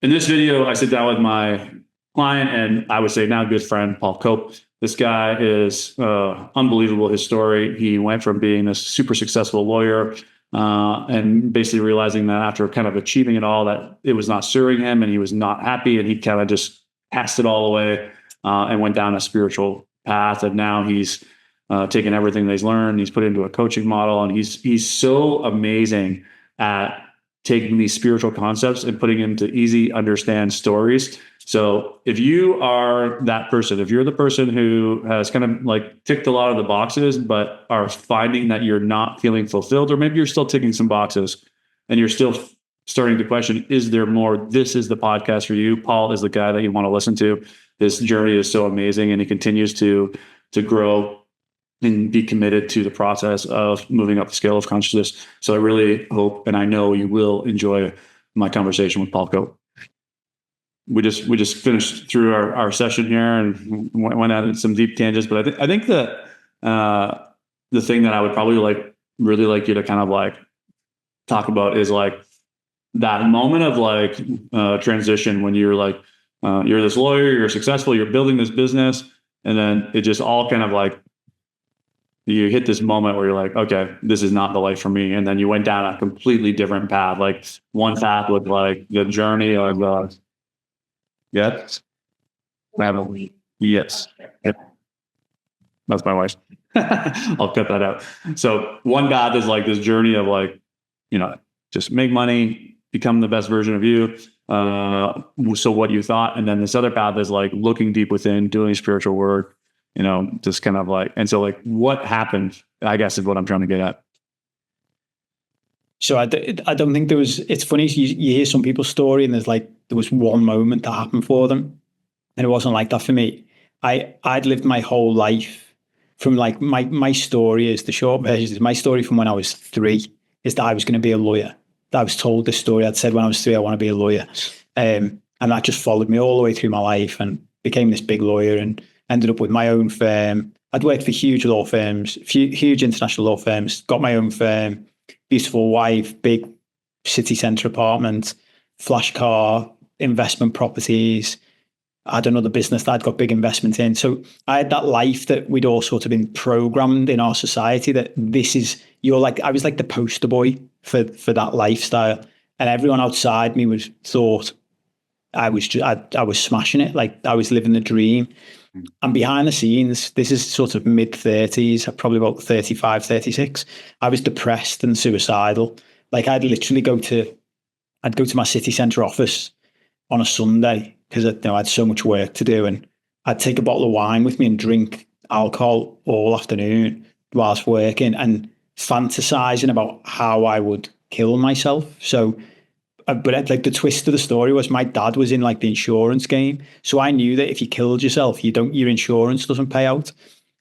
In this video, I sit down with my client and I would say now good friend, Paul Cope. This guy is unbelievable. His story. He went from being a super successful lawyer and basically realizing that after kind of achieving it all, that it was not serving him and he was not happy, and he kind of just cast it all away and went down a spiritual path. And now he's taken everything that he's learned, he's put it into a coaching model, and he's so amazing at taking these spiritual concepts and putting them into easy understand stories. So if you are that person, if you're the person who has kind of like ticked a lot of the boxes, but are finding that you're not feeling fulfilled, or maybe you're still ticking some boxes and you're still starting to question, is there more? This is the podcast for you. Paul is the guy that you want to listen to. This journey is so amazing, and he continues to grow and be committed to the process of moving up the scale of consciousness. So I really hope, and I know you will enjoy my conversation with Paul Cope. We just finished through our session here and went out in some deep tangents, but I think that the thing that I would probably really like you to kind of like talk about is like that moment of like transition when you're like you're this lawyer, you're successful, you're building this business, and then it just all kind of like you hit this moment where you're like, okay, this is not the life for me. And then you went down a completely different path. Like one path was like the journey of yes. Yes. Yep. That's my wife. I'll cut that out. So one path is like this journey of like, just make money, become the best version of you. So what you thought. And then this other path is like looking deep within, doing spiritual work, just kind of like, and so like what happened, I guess is what I'm trying to get at. So I don't think there was, it's funny, you hear some people's story and there was one moment that happened for them. And it wasn't like that for me. I'd lived my whole life from like, my story is, the short version is my story from when I was 3 is that I was going to be a lawyer. I was told this story. I'd said when I was 3, I want to be a lawyer. And that just followed me all the way through my life and became this big lawyer and ended up with my own firm. I'd worked for huge law firms, huge international law firms, got my own firm, beautiful wife, big city centre apartment, flash car, investment properties. I had another business that I'd got big investment in. So I had that life that we'd all sort of been programmed in our society that I was like the poster boy for that lifestyle. And everyone outside me thought I was smashing it. Like I was living the dream. And behind the scenes, this is sort of mid 30s, probably about 35, 36. I was depressed and suicidal. Like I'd go to my city centre office on a Sunday because I had so much work to do, and I'd take a bottle of wine with me and drink alcohol all afternoon whilst working and fantasizing about how I would kill myself. So, but like the twist of the story was my dad was in like the insurance game. So I knew that if you killed yourself, your insurance doesn't pay out.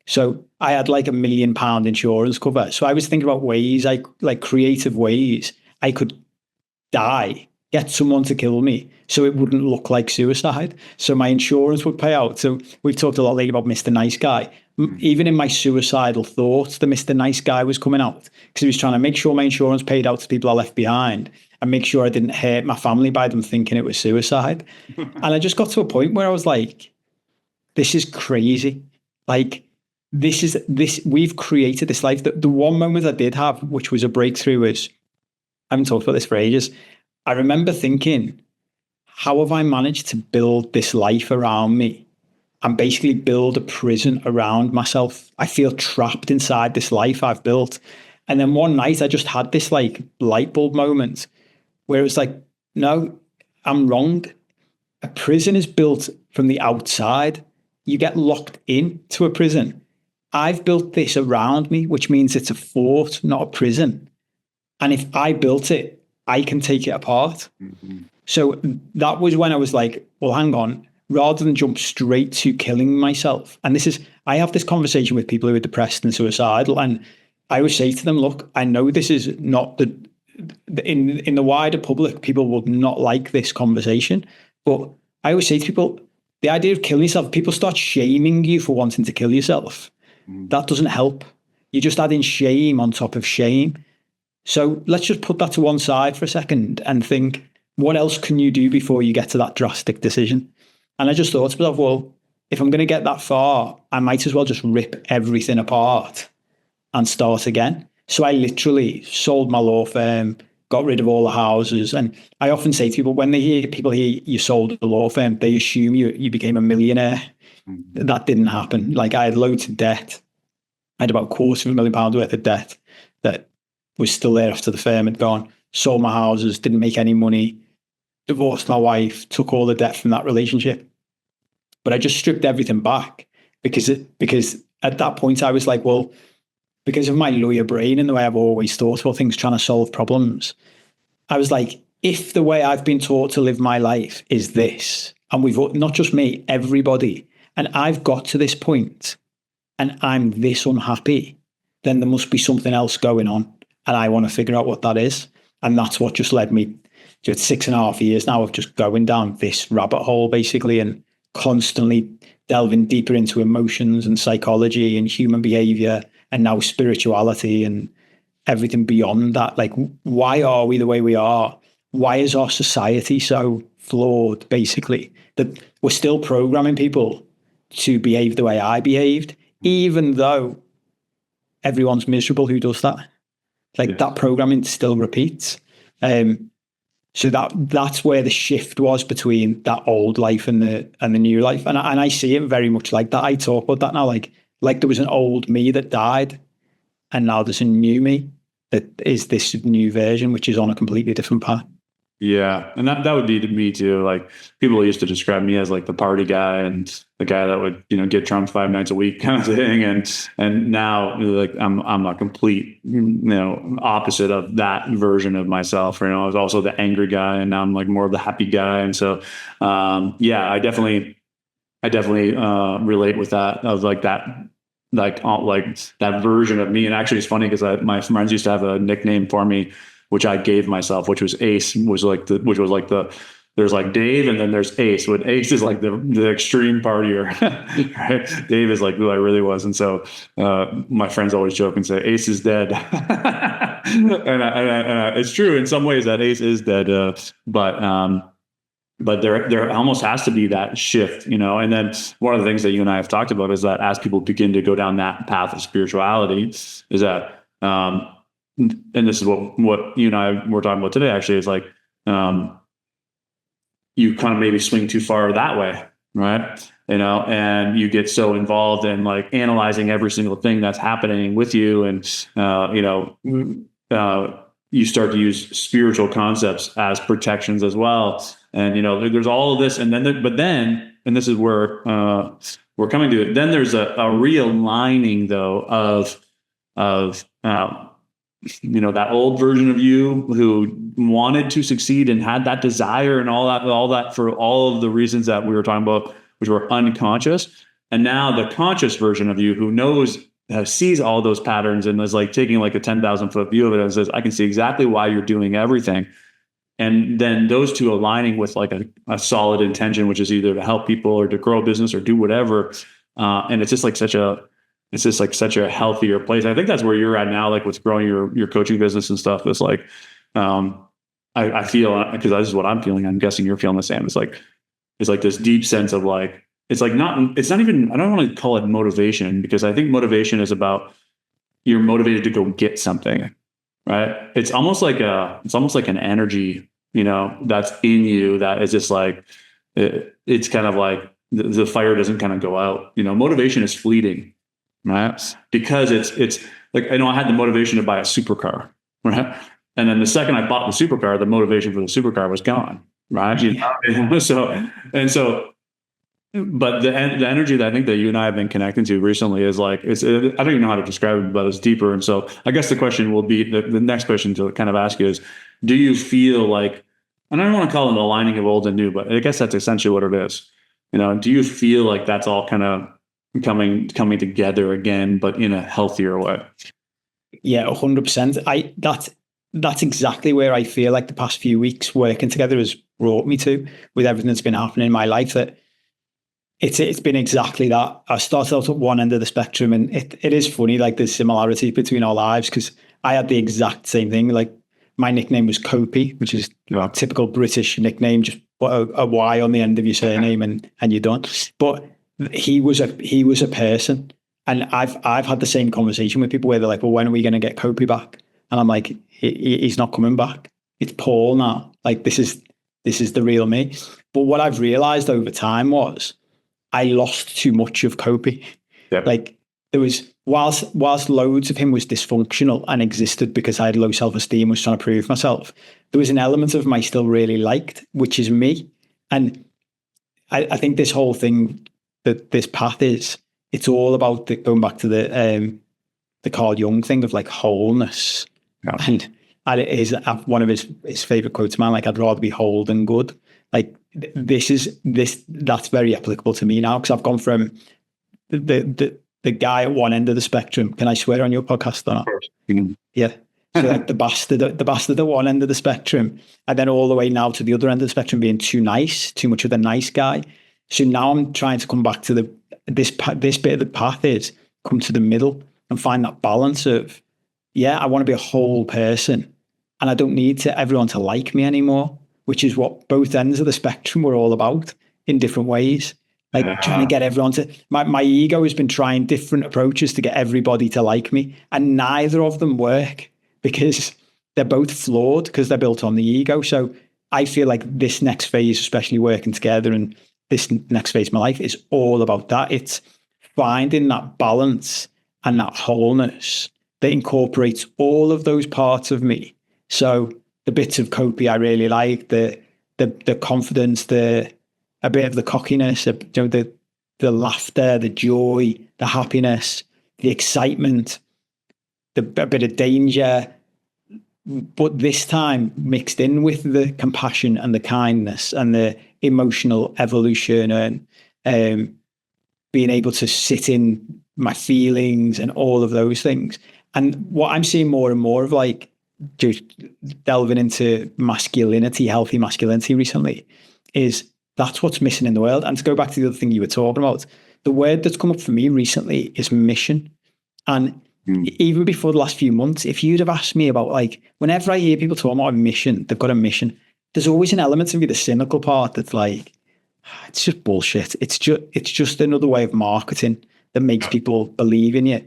So I had like £1 million insurance cover. So I was thinking about ways, like creative ways I could die, get someone to kill me so it wouldn't look like suicide. So my insurance would pay out. So we've talked a lot lately about Mr. Nice Guy. Even in my suicidal thoughts, the Mr. Nice Guy was coming out because he was trying to make sure my insurance paid out to people I left behind and make sure I didn't hurt my family by them thinking it was suicide. And I just got to a point where I was like, this is crazy. Like, we've created this life. The one moment I did have, which was a breakthrough, is, I haven't talked about this for ages. I remember thinking, how have I managed to build this life around me and basically build a prison around myself? I feel trapped inside this life I've built. And then one night I just had this like light bulb moment where it was like, no, I'm wrong. A prison is built from the outside. You get locked into a prison. I've built this around me, which means it's a fort, not a prison. And if I built it, I can take it apart. Mm-hmm. So that was when I was like, well, hang on, rather than jump straight to killing myself. And I have this conversation with people who are depressed and suicidal. And I always say to them, look, I know this is not in the wider public, people would not like this conversation. But I always say to people, the idea of killing yourself, people start shaming you for wanting to kill yourself. That doesn't help. You're just adding shame on top of shame. So let's just put that to one side for a second and think, what else can you do before you get to that drastic decision? And I just thought to myself, well, if I'm going to get that far, I might as well just rip everything apart and start again. So I literally sold my law firm, got rid of all the houses. And I often say to people, when people hear you sold a law firm, they assume you became a millionaire. Mm-hmm. That didn't happen. Like, I had loads of debt. I had about £250,000 worth of debt that was still there after the firm had gone. Sold my houses, didn't make any money, divorced my wife, took all the debt from that relationship. But I just stripped everything back because at that point I was like, well, because of my lawyer brain and the way I've always thought about things, trying to solve problems, I was like, if the way I've been taught to live my life is this, and we've not just me, everybody, and I've got to this point and I'm this unhappy, then there must be something else going on. And I want to figure out what that is. And that's what just led me to 6.5 years now of just going down this rabbit hole, basically, and constantly delving deeper into emotions and psychology and human behavior, and now spirituality and everything beyond that. Like, why are we the way we are? Why is our society so flawed, basically, that we're still programming people to behave the way I behaved, even though everyone's miserable who does that? Like, that programming still repeats. So that's where the shift was between that old life and the new life. And I see it very much like that. I talk about that now, like there was an old me that died, and now there's a new me that is this new version, which is on a completely different path. Yeah. And that would be to me too. Like, people used to describe me as like the party guy and the guy that would, get drunk 5 nights a week kind of thing. And now, like, I'm a complete, opposite of that version of myself. I was also the angry guy, and now I'm like more of the happy guy. And so, yeah, I definitely relate with that, of like that, like that version of me. And actually it's funny because my friends used to have a nickname for me, which I gave myself, which was Ace, there's like Dave and then there's Ace. When Ace is like the extreme partier, right? Dave is like who I really was. And so my friends always joke and say Ace is dead. and it's true in some ways that Ace is dead. But there almost has to be that shift, and then one of the things that you and I have talked about is that as people begin to go down that path of spirituality is that, and this is what you and I were talking about today, actually, is like, you kind of maybe swing too far that way, right? And you get so involved in like analyzing every single thing that's happening with you. And, you start to use spiritual concepts as protections as well. And, there's all of this. And then, and this is where we're coming to it. Then there's a realigning though of that old version of you who wanted to succeed and had that desire and all that for all of the reasons that we were talking about, which were unconscious. And now the conscious version of you who sees all those patterns and is like taking like a 10,000 foot view of it and says, I can see exactly why you're doing everything. And then those two aligning with like a solid intention, which is either to help people or to grow a business or do whatever. And it's just like such a healthier place. I think that's where you're at now, like with growing your coaching business and stuff. It's like, I feel, because this is what I'm feeling. I'm guessing you're feeling the same. It's like this deep sense of like, it's not even, I don't want to call it motivation, because I think motivation is about you're motivated to go get something, right? It's almost like an energy, that's in you that is just like, it's kind of like the fire doesn't kind of go out, motivation is fleeting, right? Because it's like, I had the motivation to buy a supercar, right? And then the second I bought the supercar, the motivation for the supercar was gone, right? But the energy that I think that you and I have been connecting to recently is like, I don't even know how to describe it, but it's deeper. And so I guess the question will be, the next question to kind of ask you is, do you feel like, and I don't want to call it an aligning of old and new, but I guess that's essentially what it is. Do you feel like that's all kind of coming together again, but in a healthier way? Yeah, 100%. That's exactly where I feel like the past few weeks working together has brought me to, with everything that's been happening in my life, that it's been exactly that. I started out at one end of the spectrum, and it is funny, like there's similarities between our lives, because I had the exact same thing. Like my nickname was Copey, which is a typical British nickname, just put a Y on the end of your surname and you're done. But he was a person. And I've had the same conversation with people where they're like, well, when are we going to get Copey back? And I'm like, he's not coming back. It's Paul now. Like, this is the real me. But what I've realized over time was I lost too much of Copey. Yep. Like, there was, whilst loads of him was dysfunctional and existed because I had low self-esteem, was trying to prove myself, there was an element of him I still really liked, which is me. And I think this whole thing, that this path is, it's all about going back to the Carl Jung thing of like wholeness. Yeah. And it is one of his favorite quotes, man, like, I'd rather be whole than good. Like, that's very applicable to me now, because I've gone from the guy at one end of the spectrum. Can I swear on your podcast or not? Of course. Mm-hmm. Yeah. So like the bastard at one end of the spectrum, and then all the way now to the other end of the spectrum, being too much of the nice guy. So now I'm trying to come back to this bit of the path is come to the middle and find that balance of, yeah, I want to be a whole person, and I don't need everyone to like me anymore, which is what both ends of the spectrum were all about in different ways. Like trying to get everyone to, my ego has been trying different approaches to get everybody to like me, and neither of them work because they're both flawed because they're built on the ego. So I feel like this next phase, especially working together, and this next phase of my life is all about that. It's finding that balance and that wholeness that incorporates all of those parts of me. So the bits of Copey I really like, the confidence, a bit of the cockiness, the laughter, the joy, the happiness, the excitement, a bit of danger, but this time mixed in with the compassion and the kindness and the emotional evolution, and being able to sit in my feelings and all of those things. And what I'm seeing more and more of, like, just delving into masculinity, healthy masculinity recently, is that's what's missing in the world. And to go back to the other thing you were talking about, the word that's come up for me recently is mission. And even before the last few months, if you'd have asked me about, like, whenever I hear people talk about a mission, they've got a mission, there's always an element of me, the cynical part, that's like, it's just bullshit. It's just another way of marketing that makes people believe in you.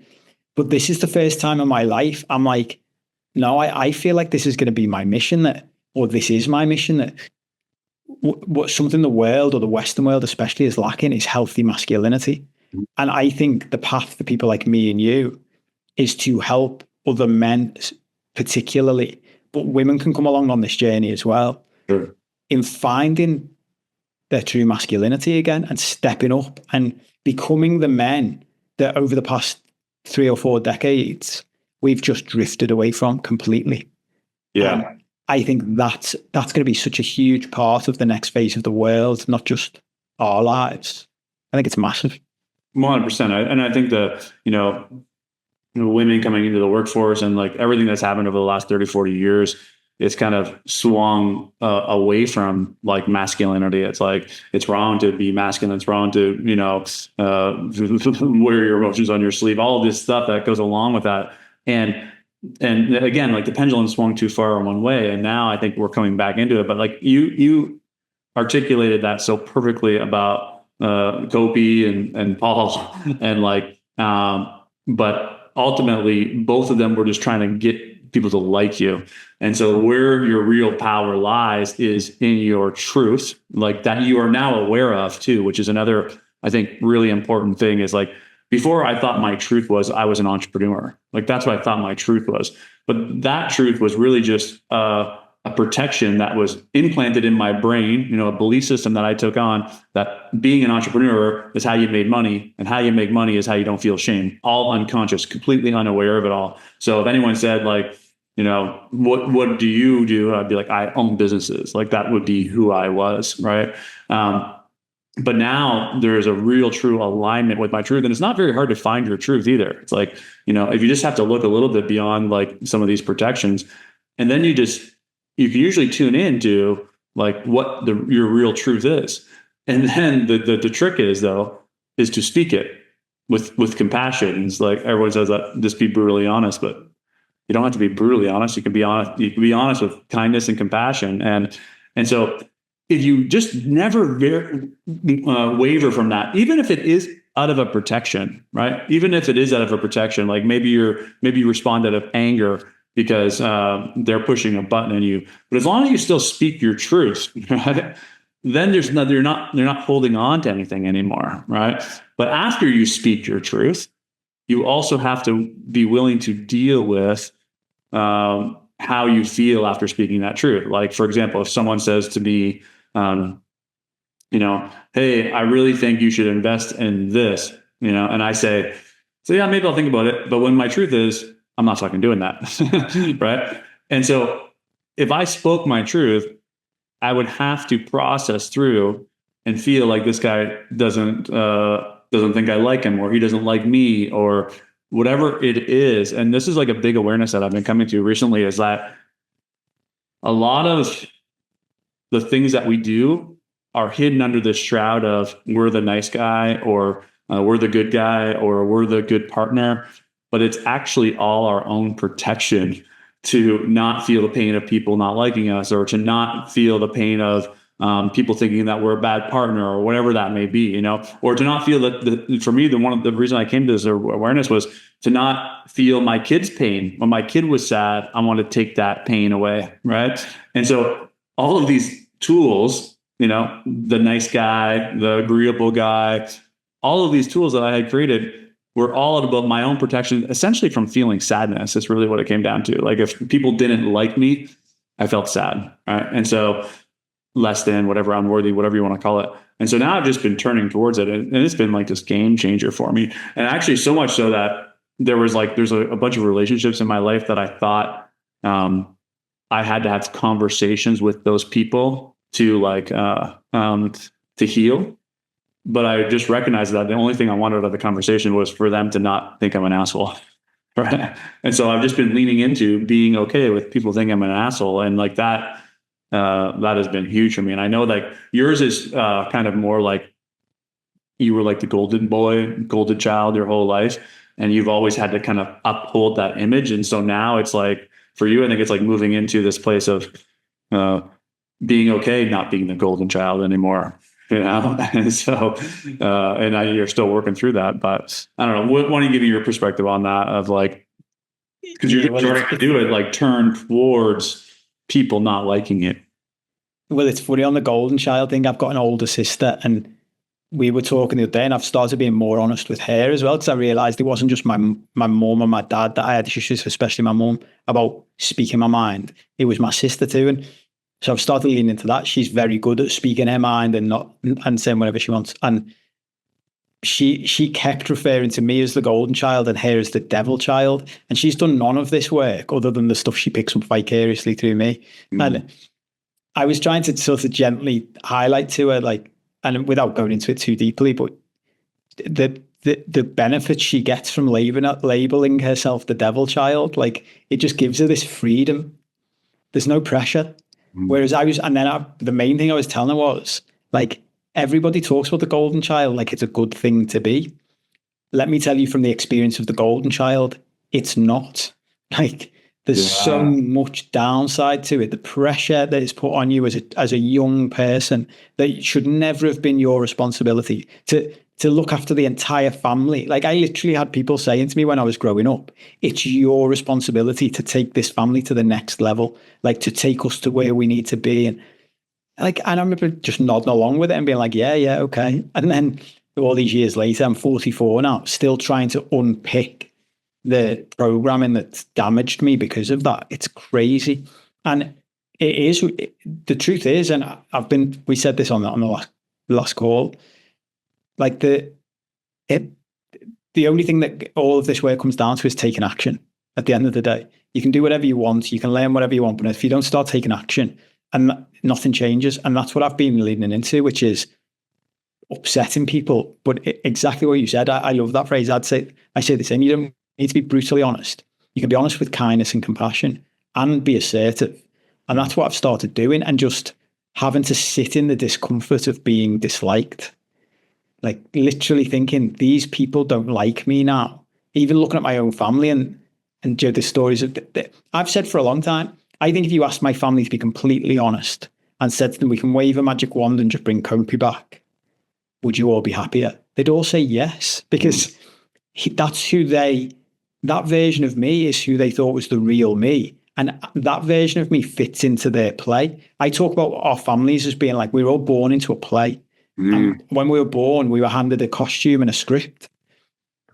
But this is the first time in my life I'm like, no, I feel like this is going to be my mission, or this is my mission, that what something the world, or the Western world especially, is lacking is healthy masculinity. And I think the path for people like me and you is to help other men particularly, but women can come along on this journey as well, Sure. in finding their true masculinity again and stepping up and becoming the men that over the past 3 or 4 decades we've just drifted away from completely. Yeah. I think that's going to be such a huge part of the next phase of the world, not just our lives. I think it's massive. 100%. And I think that, women coming into the workforce and like everything that's happened over the last 30, 40 years, it's kind of swung away from like masculinity. It's like, it's wrong to be masculine. It's wrong to, wear your emotions on your sleeve, all of this stuff that goes along with that. And again, like the pendulum swung too far in one way. And now I think we're coming back into it. But like you articulated that so perfectly about Copey and Paul and like, but ultimately both of them were just trying to get people to like you. And so where your real power lies is in your truth, like that you are now aware of too, which is another, I think, really important thing. Is like, before I thought my truth was I was an entrepreneur. Like that's what I thought my truth was. But that truth was really just a protection that was implanted in my brain, a belief system that I took on, that being an entrepreneur is how you made money, and how you make money is how you don't feel shame. All unconscious, completely unaware of it all. So if anyone said like, what do you do? I'd be like, I own businesses. Like that would be who I was, right? But now there's a real true alignment with my truth. And it's not very hard to find your truth either. It's like, if you just have to look a little bit beyond like some of these protections, and then you can usually tune into like what your real truth is. And then the trick is to speak it with compassion. It's like everyone says that, just be brutally honest, but You don't have to be brutally honest. You can be honest. You can be honest with kindness and compassion. And so if you just never waver from that, even if it is out of a protection, right? Even if it is out of a protection, like maybe you respond out of anger because they're pushing a button on you. But as long as you still speak your truth, right? Then they're not holding on to anything anymore, right? But after you speak your truth, you also have to be willing to deal with how you feel after speaking that truth. Like, for example, if someone says to me, hey, I really think you should invest in this, and I say, so yeah, maybe I'll think about it. But when my truth is, I'm not fucking doing that, right? And so if I spoke my truth, I would have to process through and feel like this guy doesn't think I like him, or he doesn't like me, or whatever it is. And this is like a big awareness that I've been coming to recently, is that a lot of the things that we do are hidden under this shroud of we're the nice guy, or we're the good guy, or we're the good partner. But it's actually all our own protection to not feel the pain of people not liking us, or to not feel the pain of people thinking that we're a bad partner, or whatever that may be, or to not feel that. For me, one of the reason I came to this awareness was to not feel my kid's pain. When my kid was sad, I want to take that pain away, right? And so all of these tools, the nice guy, the agreeable guy, all of these tools that I had created were all about my own protection, essentially from feeling sadness. It's really what it came down to. Like, if people didn't like me, I felt sad, right? And so less than, whatever, unworthy, whatever you want to call it. And so now I've just been turning towards it, and it's been like this game changer for me. And actually so much so that there's a bunch of relationships in my life that I thought I had to have conversations with those people to to heal. But I just recognized that the only thing I wanted out of the conversation was for them to not think I'm an asshole. Right. And so I've just been leaning into being okay with people thinking I'm an asshole. And like that has been huge for me. And I know like yours is kind of more like you were like the golden boy, golden child your whole life. And you've always had to kind of uphold that image. And so now it's like, for you, I think it's like moving into this place of being okay not being the golden child anymore. And so, you're still working through that, but I don't know. Why don't you give me your perspective on that, of like, because you're starting to do it, like turn towards people not liking it. Well, it's funny on the golden child thing. I've got an older sister, and we were talking the other day, and I've started being more honest with her as well, because I realized it wasn't just my mum and my dad that I had issues, especially my mum, about speaking my mind. It was my sister too. And so I've started leaning into that. She's very good at speaking her mind and saying whatever she wants. And she kept referring to me as the golden child and her as the devil child. And she's done none of this work other than the stuff she picks up vicariously through me. Mm. And I was trying to sort of gently highlight to her, like, and without going into it too deeply, but the benefits she gets from labeling herself the devil child, like, it just gives her this freedom. There's no pressure. Whereas the main thing I was telling her was, like, everybody talks about the golden child like it's a good thing to be. Let me tell you from the experience of the golden child, it's not. Like, there's so much downside to it. The pressure that is put on you as a young person, that should never have been your responsibility to look after the entire family. Like, I literally had people saying to me when I was growing up, it's your responsibility to take this family to the next level, like to take us to where we need to be. And I remember just nodding along with it and being like, yeah, okay. And then all these years later, I'm 44 now, still trying to unpick the programming that's damaged me because of that. It's crazy. And the truth is, and we said this on the last call, like the only thing that all of this work comes down to is taking action. At the end of the day, you can do whatever you want, you can learn whatever you want, but if you don't start taking action, and nothing changes. And that's what I've been leaning into, which is upsetting people. But exactly what you said, I love that phrase. I say the same. You don't need to be brutally honest. You can be honest with kindness and compassion, and be assertive. And that's what I've started doing, and just having to sit in the discomfort of being disliked. Like, literally thinking, these people don't like me now. Even looking at my own family, and And Joe, the stories of I've said for a long time, I think if you asked my family to be completely honest and said to them, we can wave a magic wand and just bring Kopi back, would you all be happier? They'd all say yes, because that's who that version of me is who they thought was the real me. And that version of me fits into their play. I talk about our families as being like, we were all born into a play. And when we were born, we were handed a costume and a script,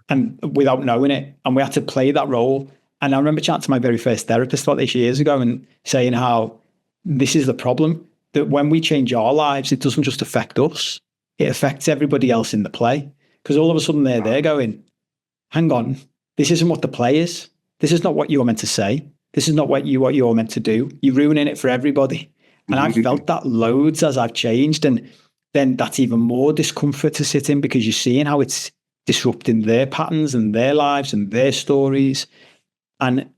and without knowing it, and we had to play that role. And I remember chatting to my very first therapist about this years ago and saying how this is the problem, that when we change our lives, it doesn't just affect us, it affects everybody else in the play. Because all of a sudden they're going, hang on, this isn't what the play is. This is not what you're meant to say. This is not what you're meant to do. You're ruining it for everybody. And I've felt that loads as I've changed. And then that's even more discomfort to sit in, because you're seeing how it's disrupting their patterns and their lives and their stories. And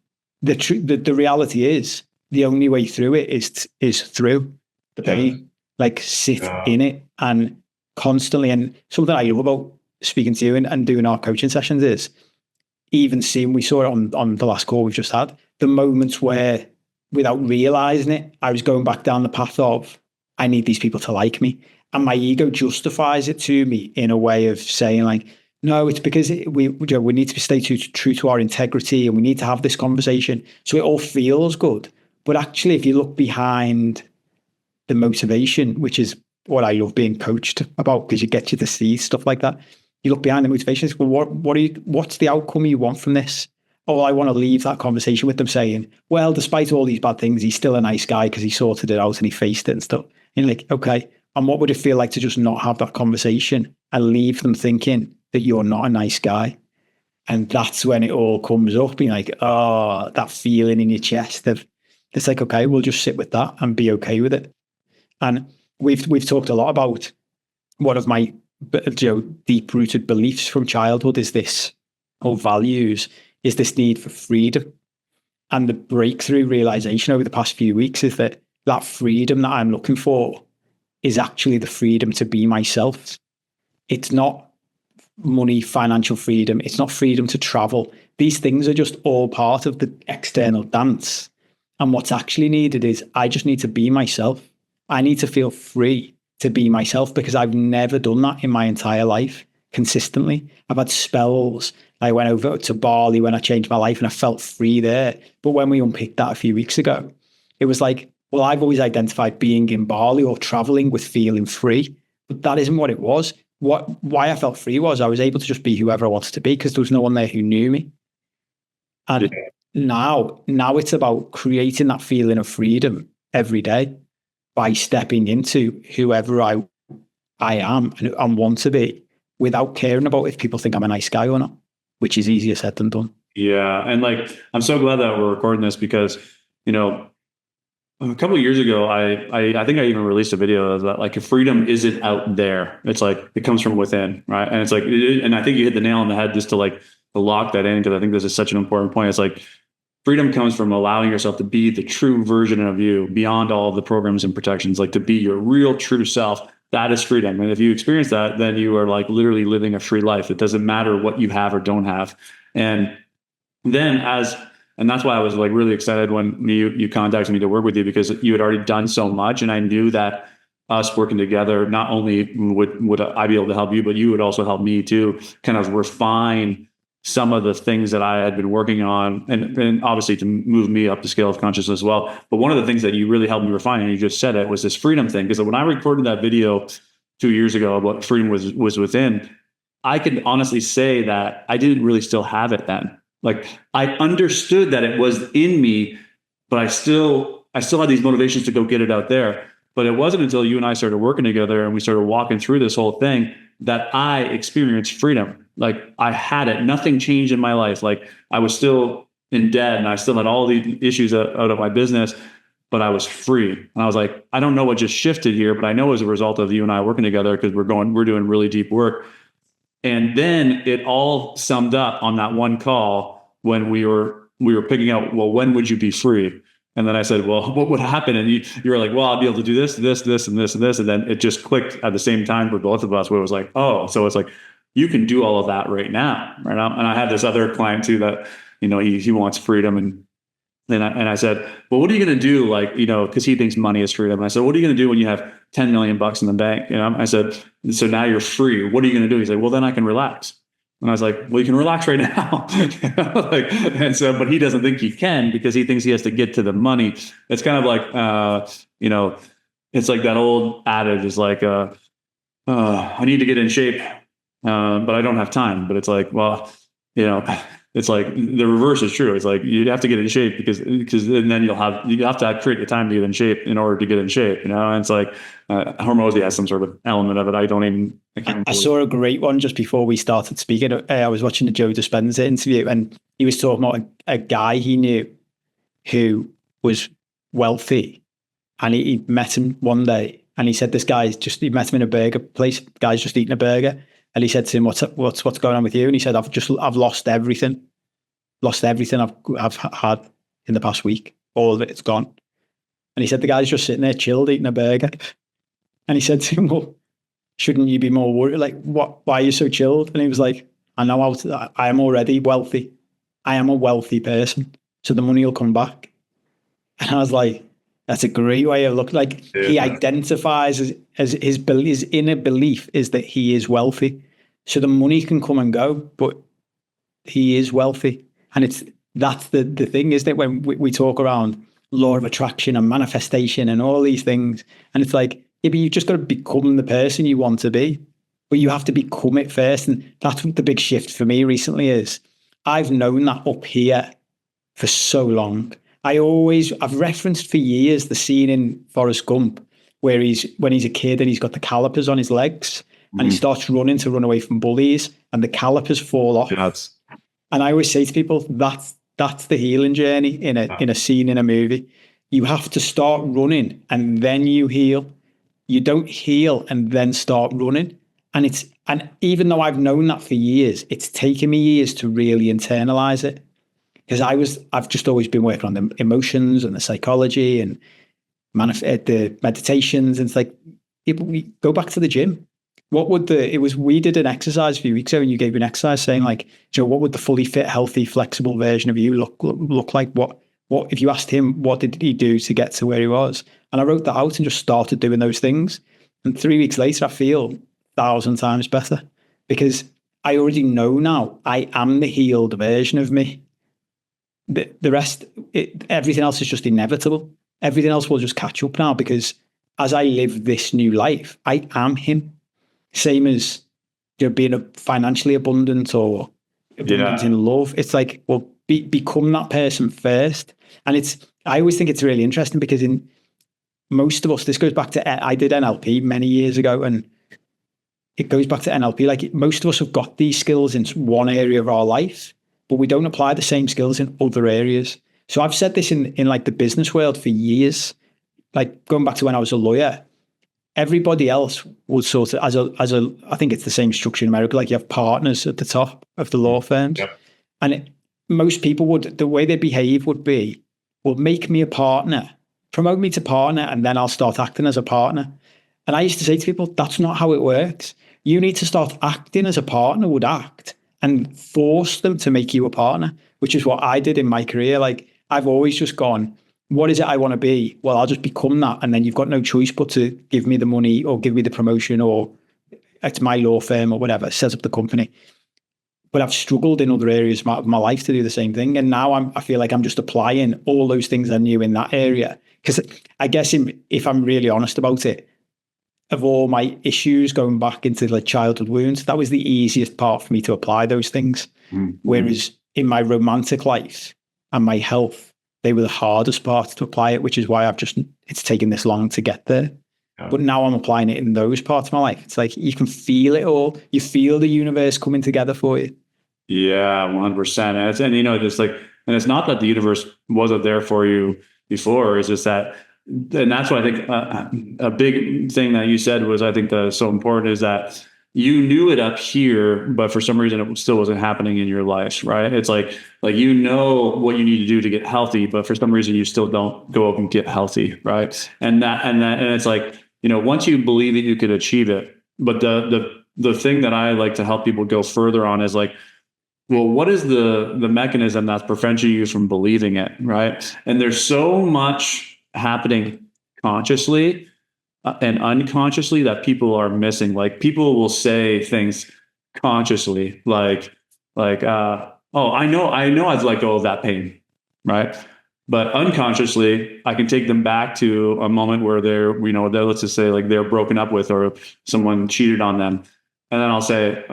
the reality is, the only way through it is through the pain. Like, sit in it and constantly. And something I love about speaking to you and doing our coaching sessions is, even seeing, we saw it on the last call we've just had, the moments where, without realizing it, I was going back down the path of, I need these people to like me. And my ego justifies it to me in a way of saying like, no, it's because we need to stay true to our integrity, and we need to have this conversation. So it all feels good. But actually, if you look behind the motivation, which is what I love being coached about, because it gets you to see stuff like that. You look behind the motivations. Well, what's the outcome you want from this? Oh, I want to leave that conversation with them saying, well, despite all these bad things, he's still a nice guy because he sorted it out and he faced it and stuff. And you're like, okay, and what would it feel like to just not have that conversation and leave them thinking that you're not a nice guy? And that's when it all comes up, being like, oh, that feeling in your chest of, it's like, okay, we'll just sit with that and be okay with it. And we've talked a lot about one of my deep-rooted beliefs from childhood is this, or values, is this need for freedom. And the breakthrough realization over the past few weeks is that freedom that I'm looking for is actually the freedom to be myself. It's not money, financial freedom. It's not freedom to travel. These things are just all part of the external dance. And what's actually needed is, I just need to be myself. I need to feel free to be myself, because I've never done that in my entire life consistently. I've had spells. I went over to Bali when I changed my life and I felt free there. But when we unpicked that a few weeks ago, it was like, well, I've always identified being in Bali or traveling with feeling free, but that isn't what it was. Why I felt free was I was able to just be whoever I wanted to be, because there was no one there who knew me. And now it's about creating that feeling of freedom every day by stepping into whoever I am and want to be, without caring about if people think I'm a nice guy or not, which is easier said than done. Yeah. And like, I'm so glad that we're recording this, because, a couple of years ago, I think I even released a video of that, like, if freedom isn't out there, it's like, it comes from within, right? And it's like, and I think you hit the nail on the head just to lock that in, because I think this is such an important point. It's like, freedom comes from allowing yourself to be the true version of you, beyond all of the programs and protections, like to be your real true self. That is freedom. And if you experience that, then you are like literally living a free life. It doesn't matter what you have or don't have. And then and that's why I was like really excited when you contacted me to work with you, because you had already done so much. And I knew that us working together, not only would I be able to help you, but you would also help me to kind of refine some of the things that I had been working on, and obviously to move me up the scale of consciousness as well. But one of the things that you really helped me refine, and you just said it, was this freedom thing. Because when I recorded that video 2 years ago about freedom was within, I can honestly say that I didn't really still have it then. Like, I understood that it was in me, but I still had these motivations to go get it out there. But it wasn't until you and I started working together and we started walking through this whole thing that I experienced freedom. Like, I had it. Nothing changed in my life. Like, I was still in debt and I still had all the issues out of my business, but I was free. And I was like, I don't know what just shifted here, but I know as a result of you and I working together, because we're doing really deep work. And then it all summed up on that one call when we were picking out, well, when would you be free? And then I said, well, what would happen? And you were like, well, I'll be able to do this, this, this, and this, and this. And then it just clicked at the same time for both of us, where it was like, oh, so it's like, you can do all of that right now. And I had this other client too that he wants freedom. And I said, well, what are you going to do? Like, cause he thinks money is freedom. And I said, what are you going to do when you have 10 million bucks in the bank? I said, so now you're free. What are you going to do? He said, well, then I can relax. And I was like, well, you can relax right now. But he doesn't think he can because he thinks he has to get to the money. It's kind of like, it's like that old adage is like, I need to get in shape, but I don't have time. But it's like, well, it's like the reverse is true. It's like you have to get in shape because and then you have to create the time to get in shape in order to get in shape. And it's like Hormozi has some sort of element of it. I saw a great one just before we started speaking. I was watching the Joe Dispenza interview, and he was talking about a guy he knew who was wealthy, and he met him one day, and he said, he met him in a burger place. The guy's just eating a burger. And he said to him, what's going on with you? And he said, I've lost everything. Lost everything I've had in the past week. All of it's gone. And he said, the guy's just sitting there chilled eating a burger. And he said to him, well, shouldn't you be more worried? Like, why are you so chilled? And he was like, I know I am already wealthy. I am a wealthy person. So the money will come back. And I was like, that's a great way of looking. Like, he identifies as his inner belief is that he is wealthy. So the money can come and go, but he is wealthy. And that's the thing, isn't it? When we talk around law of attraction and manifestation and all these things, and it's like, but you've just got to become the person you want to be, but you have to become it first. And that's what the big shift for me recently is. I've known that up here for so long. I've referenced for years the scene in Forrest Gump where when he's a kid and he's got the calipers on his legs and he starts running to run away from bullies and the calipers fall off. Yes. And I always say to people, that's the healing journey in a scene in a movie. You have to start running and then you heal. You don't heal and then start running. And even though I've known that for years, it's taken me years to really internalize it. Because I've just always been working on the emotions and the psychology and the meditations. And it's like, we go back to the gym. We did an exercise a few weeks ago and you gave an exercise saying like, what would the fully fit, healthy, flexible version of you look like? What if you asked him, what did he do to get to where he was? And I wrote that out and just started doing those things. And 3 weeks later, I feel 1,000 times better because I already know now I am the healed version of me. The rest, everything else is just inevitable. Everything else will just catch up now because as I live this new life, I am him. Same as being financially abundant or abundant in love. It's like, well, become that person first. And I always think it's really interesting because in most of us, this goes back to, I did NLP many years ago and it goes back to NLP. Like most of us have got these skills in one area of our life, but we don't apply the same skills in other areas. So I've said this in like the business world for years, like going back to when I was a lawyer, everybody else would sort of, I think it's the same structure in America, like you have partners at the top of the law firms. Yep. And most people the way they behave would be, well, make me a partner, promote me to partner, and then I'll start acting as a partner. And I used to say to people, that's not how it works. You need to start acting as a partner would act and force them to make you a partner, which is what I did in my career. Like I've always just gone, what is it I want to be? Well, I'll just become that. And then you've got no choice but to give me the money or give me the promotion or it's my law firm or whatever, set up the company. But I've struggled in other areas of my life to do the same thing. And now I feel like I'm just applying all those things I knew in that area. Because I guess if I'm really honest about it, of all my issues going back into like childhood wounds, that was the easiest part for me to apply those things. Mm-hmm. Whereas in my romantic life and my health, they were the hardest part to apply it, which is why it's taken this long to get there. Yeah. But now I'm applying it in those parts of my life. It's like you can feel it all. You feel the universe coming together for you. Yeah, 100%. And it's not that the universe wasn't there for you before. It's just that, and that's what I think a big thing that you said was, I think that's so important is that you knew it up here, but for some reason it still wasn't happening in your life, right? It's like what you need to do to get healthy, but for some reason you still don't go up and get healthy, right? And it's like, once you believe that you could achieve it, but the thing that I like to help people go further on is like, well, what is the mechanism that's preventing you from believing it, right? And there's so much happening consciously and unconsciously that people are missing. Like people will say things consciously, oh, I know I've let go of that pain, right? But unconsciously, I can take them back to a moment where let's just say like they're broken up with or someone cheated on them. And then I'll say,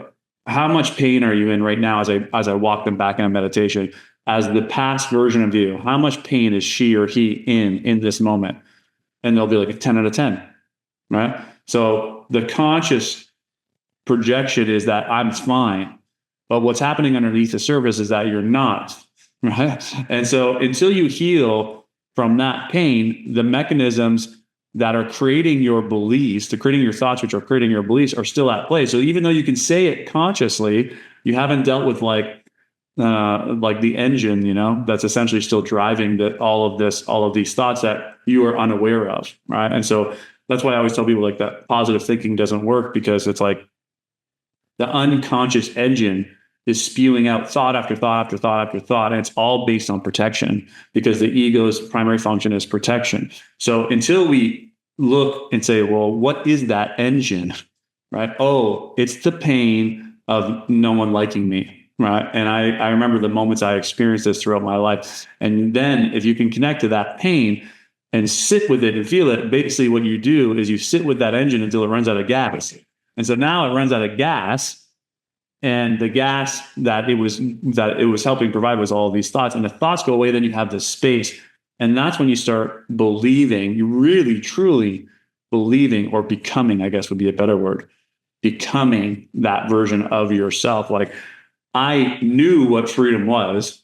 how much pain are you in right now as I walk them back in a meditation? As the past version of you, how much pain is she or he in this moment? And they'll be like a 10 out of 10, right? So the conscious projection is that I'm fine. But what's happening underneath the surface is that you're not, right? And so until you heal from that pain, the mechanisms that are creating your beliefs, creating your thoughts, which are creating your beliefs, are still at play. So even though you can say it consciously, you haven't dealt with like the engine, that's essentially still driving all of these thoughts that you are unaware of, right? And so that's why I always tell people like that positive thinking doesn't work, because it's like the unconscious engine is spewing out thought after thought after thought after thought, and it's all based on protection, because the ego's primary function is protection. So until we look and say, well, what is that engine, right? Oh, it's the pain of no one liking me, right? And I remember the moments I experienced this throughout my life. And then if you can connect to that pain and sit with it and feel it, basically what you do is you sit with that engine until it runs out of gas. And so now it runs out of gas, and the gas that it was helping provide was all these thoughts, and the thoughts go away. Then you have this space, and that's when you start believing. You really, truly believing, or becoming, I guess would be a better word, becoming that version of yourself. Like I knew what freedom was,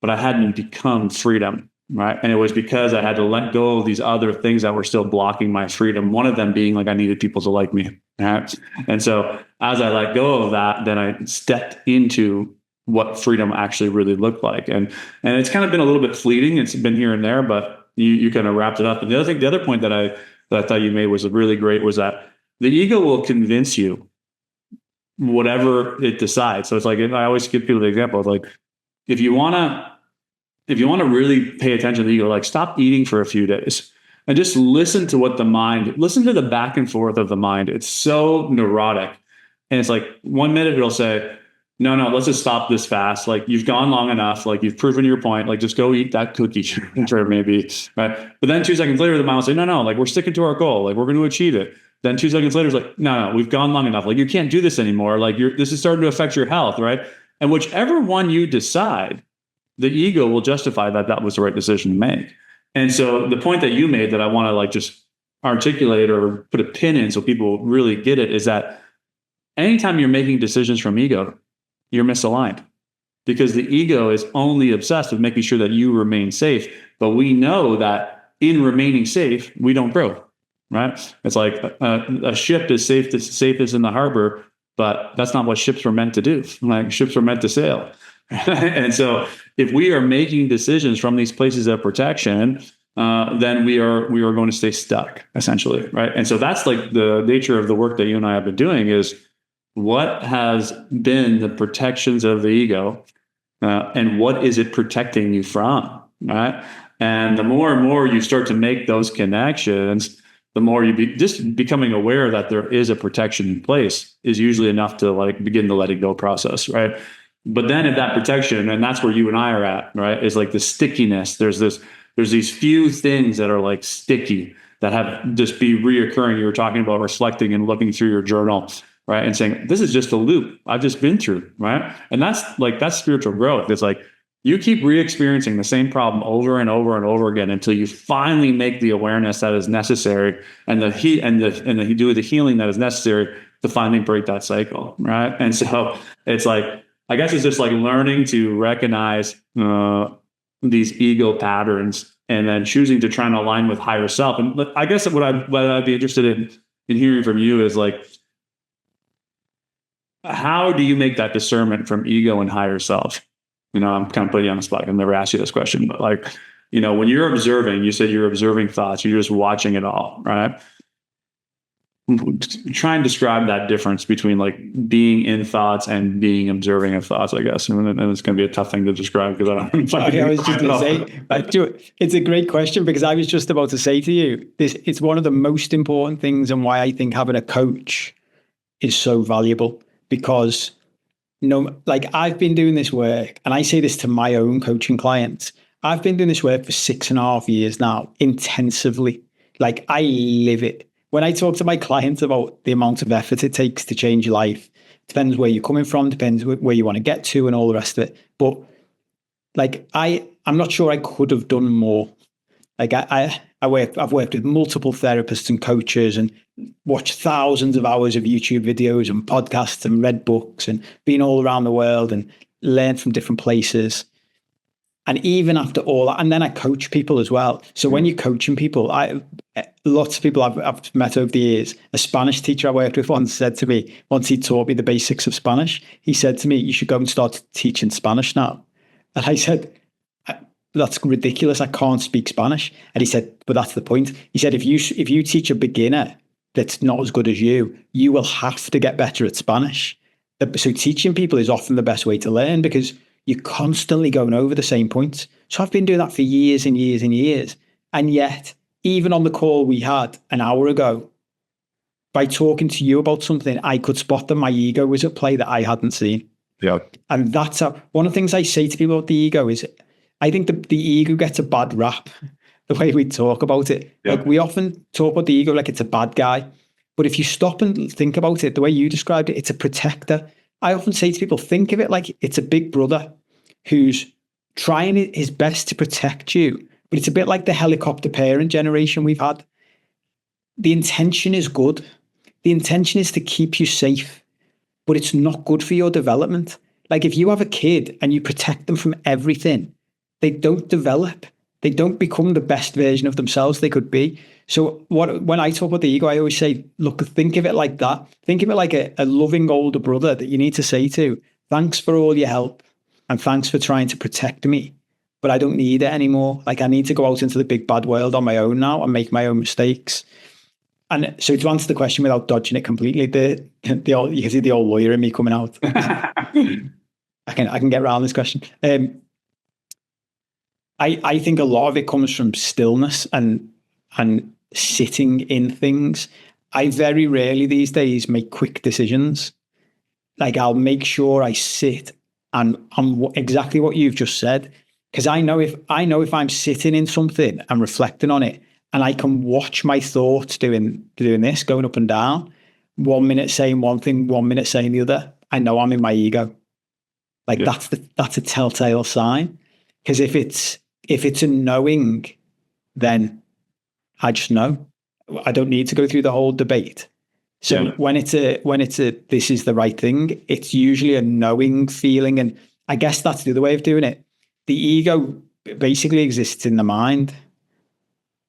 but I hadn't become freedom, right? And it was because I had to let go of these other things that were still blocking my freedom. One of them being like I needed people to like me. Right? And so as I let go of that, then I stepped into what freedom actually really looked like. And it's kind of been a little bit fleeting. It's been here and there, but you kind of wrapped it up. And the other point that I thought you made was really great, was that the ego will convince you whatever it decides. So it's like, I always give people the example of like, if you want to really pay attention to the ego, like stop eating for a few days and just listen to listen to the back and forth of the mind. It's so neurotic. And it's like 1 minute it'll say, no, let's just stop this fast. Like you've gone long enough. Like you've proven your point. Like just go eat that cookie, maybe. Right. But then 2 seconds later, the mind will say, no, like we're sticking to our goal. Like we're going to achieve it. Then 2 seconds later, it's like, no, we've gone long enough. Like you can't do this anymore. Like this is starting to affect your health. Right. And whichever one you decide, the ego will justify that was the right decision to make. And so the point that you made that I want to like just articulate or put a pin in so people really get it is that anytime you're making decisions from ego, you're misaligned, because the ego is only obsessed with making sure that you remain safe. But we know that in remaining safe, we don't grow, right? It's like a ship is safest in the harbor, but that's not what ships were meant to do. Like ships were meant to sail. And so if we are making decisions from these places of protection, then we are going to stay stuck, essentially, right? And so that's like the nature of the work that you and I have been doing, is what has been the protections of the ego, and what is it protecting you from, right? And the more and more you start to make those connections, the more just becoming aware that there is a protection in place is usually enough to like begin the letting go process, right? But then at that protection, and that's where you and I are at, right, is like the stickiness. There's these few things that are like sticky that have just be reoccurring. You were talking about reflecting and looking through your journal, right, and saying, this is just a loop I've just been through, right? And that's spiritual growth. It's like you keep re-experiencing the same problem over and over and over again until you finally make the awareness that is necessary and you do the healing that is necessary to finally break that cycle, right? And so it's like, I guess it's just like learning to recognize these ego patterns and then choosing to try and align with higher self. And I guess what I'd be interested in hearing from you is like, how do you make that discernment from ego and higher self? I'm kind of putting you on the spot. I've never asked you this question, but like, when you're observing, you said you're observing thoughts, you're just watching it all, right? try and describe that difference between like being in thoughts and being observing of thoughts, I guess. And it's going to be a tough thing to describe because I don't. I was just going to say, it's a great question, because I was just about to say to you, it's one of the most important things, and why I think having a coach is so valuable. Because like I've been doing this work, and I say this to my own coaching clients, I've been doing this work for 6.5 years now, intensively. Like I live it. When I talk to my clients about the amount of effort it takes to change your life, depends where you're coming from, depends where you want to get to and all the rest of it. But like, I'm not sure I could have done more. Like I've worked with multiple therapists and coaches, and watched thousands of hours of YouTube videos and podcasts and read books, and been all around the world and learned from different places. And even after all that, and then I coach people as well. So when you're coaching people, lots of people I've met over the years, a Spanish teacher I worked with once said to me, once he taught me the basics of Spanish, he said to me, you should go and start teaching Spanish now. And I said, that's ridiculous. I can't speak Spanish. And he said, but that's the point. He said, if you teach a beginner that's not as good as you will have to get better at Spanish. So teaching people is often the best way to learn, because you're constantly going over the same points. So I've been doing that for years and years and years. And yet, even on the call we had an hour ago, by talking to you about something, I could spot that my ego was at play that I hadn't seen. Yeah. And that's one of the things I say to people about the ego is, I think the ego gets a bad rap, the way we talk about it. Yeah. Like we often talk about the ego like it's a bad guy. But if you stop and think about it, the way you described it, it's a protector. I often say to people, think of it like it's a big brother who's trying his best to protect you. But it's a bit like the helicopter parent generation we've had. The intention is good. The intention is to keep you safe, but it's not good for your development. Like if you have a kid and you protect them from everything, they don't develop. They don't become the best version of themselves they could be. So when I talk about the ego, I always say, look, think of it like that. Think of it like a loving older brother that you need to say to, thanks for all your help and thanks for trying to protect me, but I don't need it anymore. Like I need to go out into the big bad world on my own now and make my own mistakes. And so to answer the question without dodging it completely, the old, you can see the old lawyer in me coming out. I can get around this question. I think a lot of it comes from stillness and sitting in things. I very rarely these days make quick decisions. Like I'll make sure I sit and on exactly what you've just said, because I know if I'm sitting in something and reflecting on it, and I can watch my thoughts doing this, going up and down, 1 minute saying one thing, 1 minute saying the other, I know I'm in my ego. Like that's a telltale sign. Because if it's a knowing, then I just know. I don't need to go through the whole debate. So when it's a this is the right thing, it's usually a knowing feeling. And I guess that's the other way of doing it. The ego basically exists in the mind.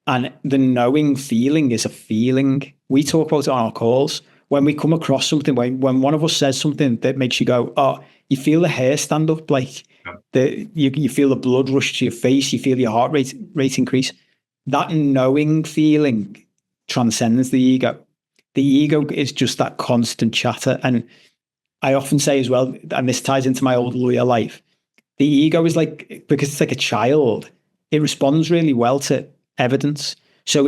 And the knowing feeling is a feeling. We talk about it on our calls. When we come across something, when one of us says something that makes you go, oh, you feel the hair stand up, like you feel the blood rush to your face, you feel your heart rate increase. That knowing feeling transcends the ego. The ego is just that constant chatter. And I often say as well, and this ties into my old lawyer life, the ego is like, because it's like a child, it responds really well to evidence. So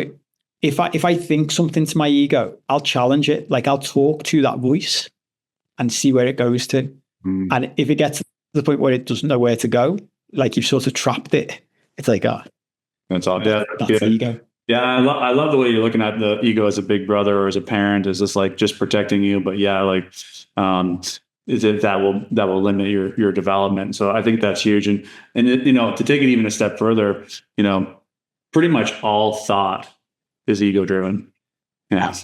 if I think something to my ego, I'll challenge it. Like I'll talk to that voice and see where it goes to. And if it gets to the point where it doesn't know where to go, like you've sort of trapped it, it's like, that's all. That's the ego. Yeah, I love the way you're looking at the ego as a big brother or as a parent, is just like just protecting you. But yeah, like is it that will limit your development. So I think that's huge. And to take it even a step further, pretty much all thought is ego driven. Yeah.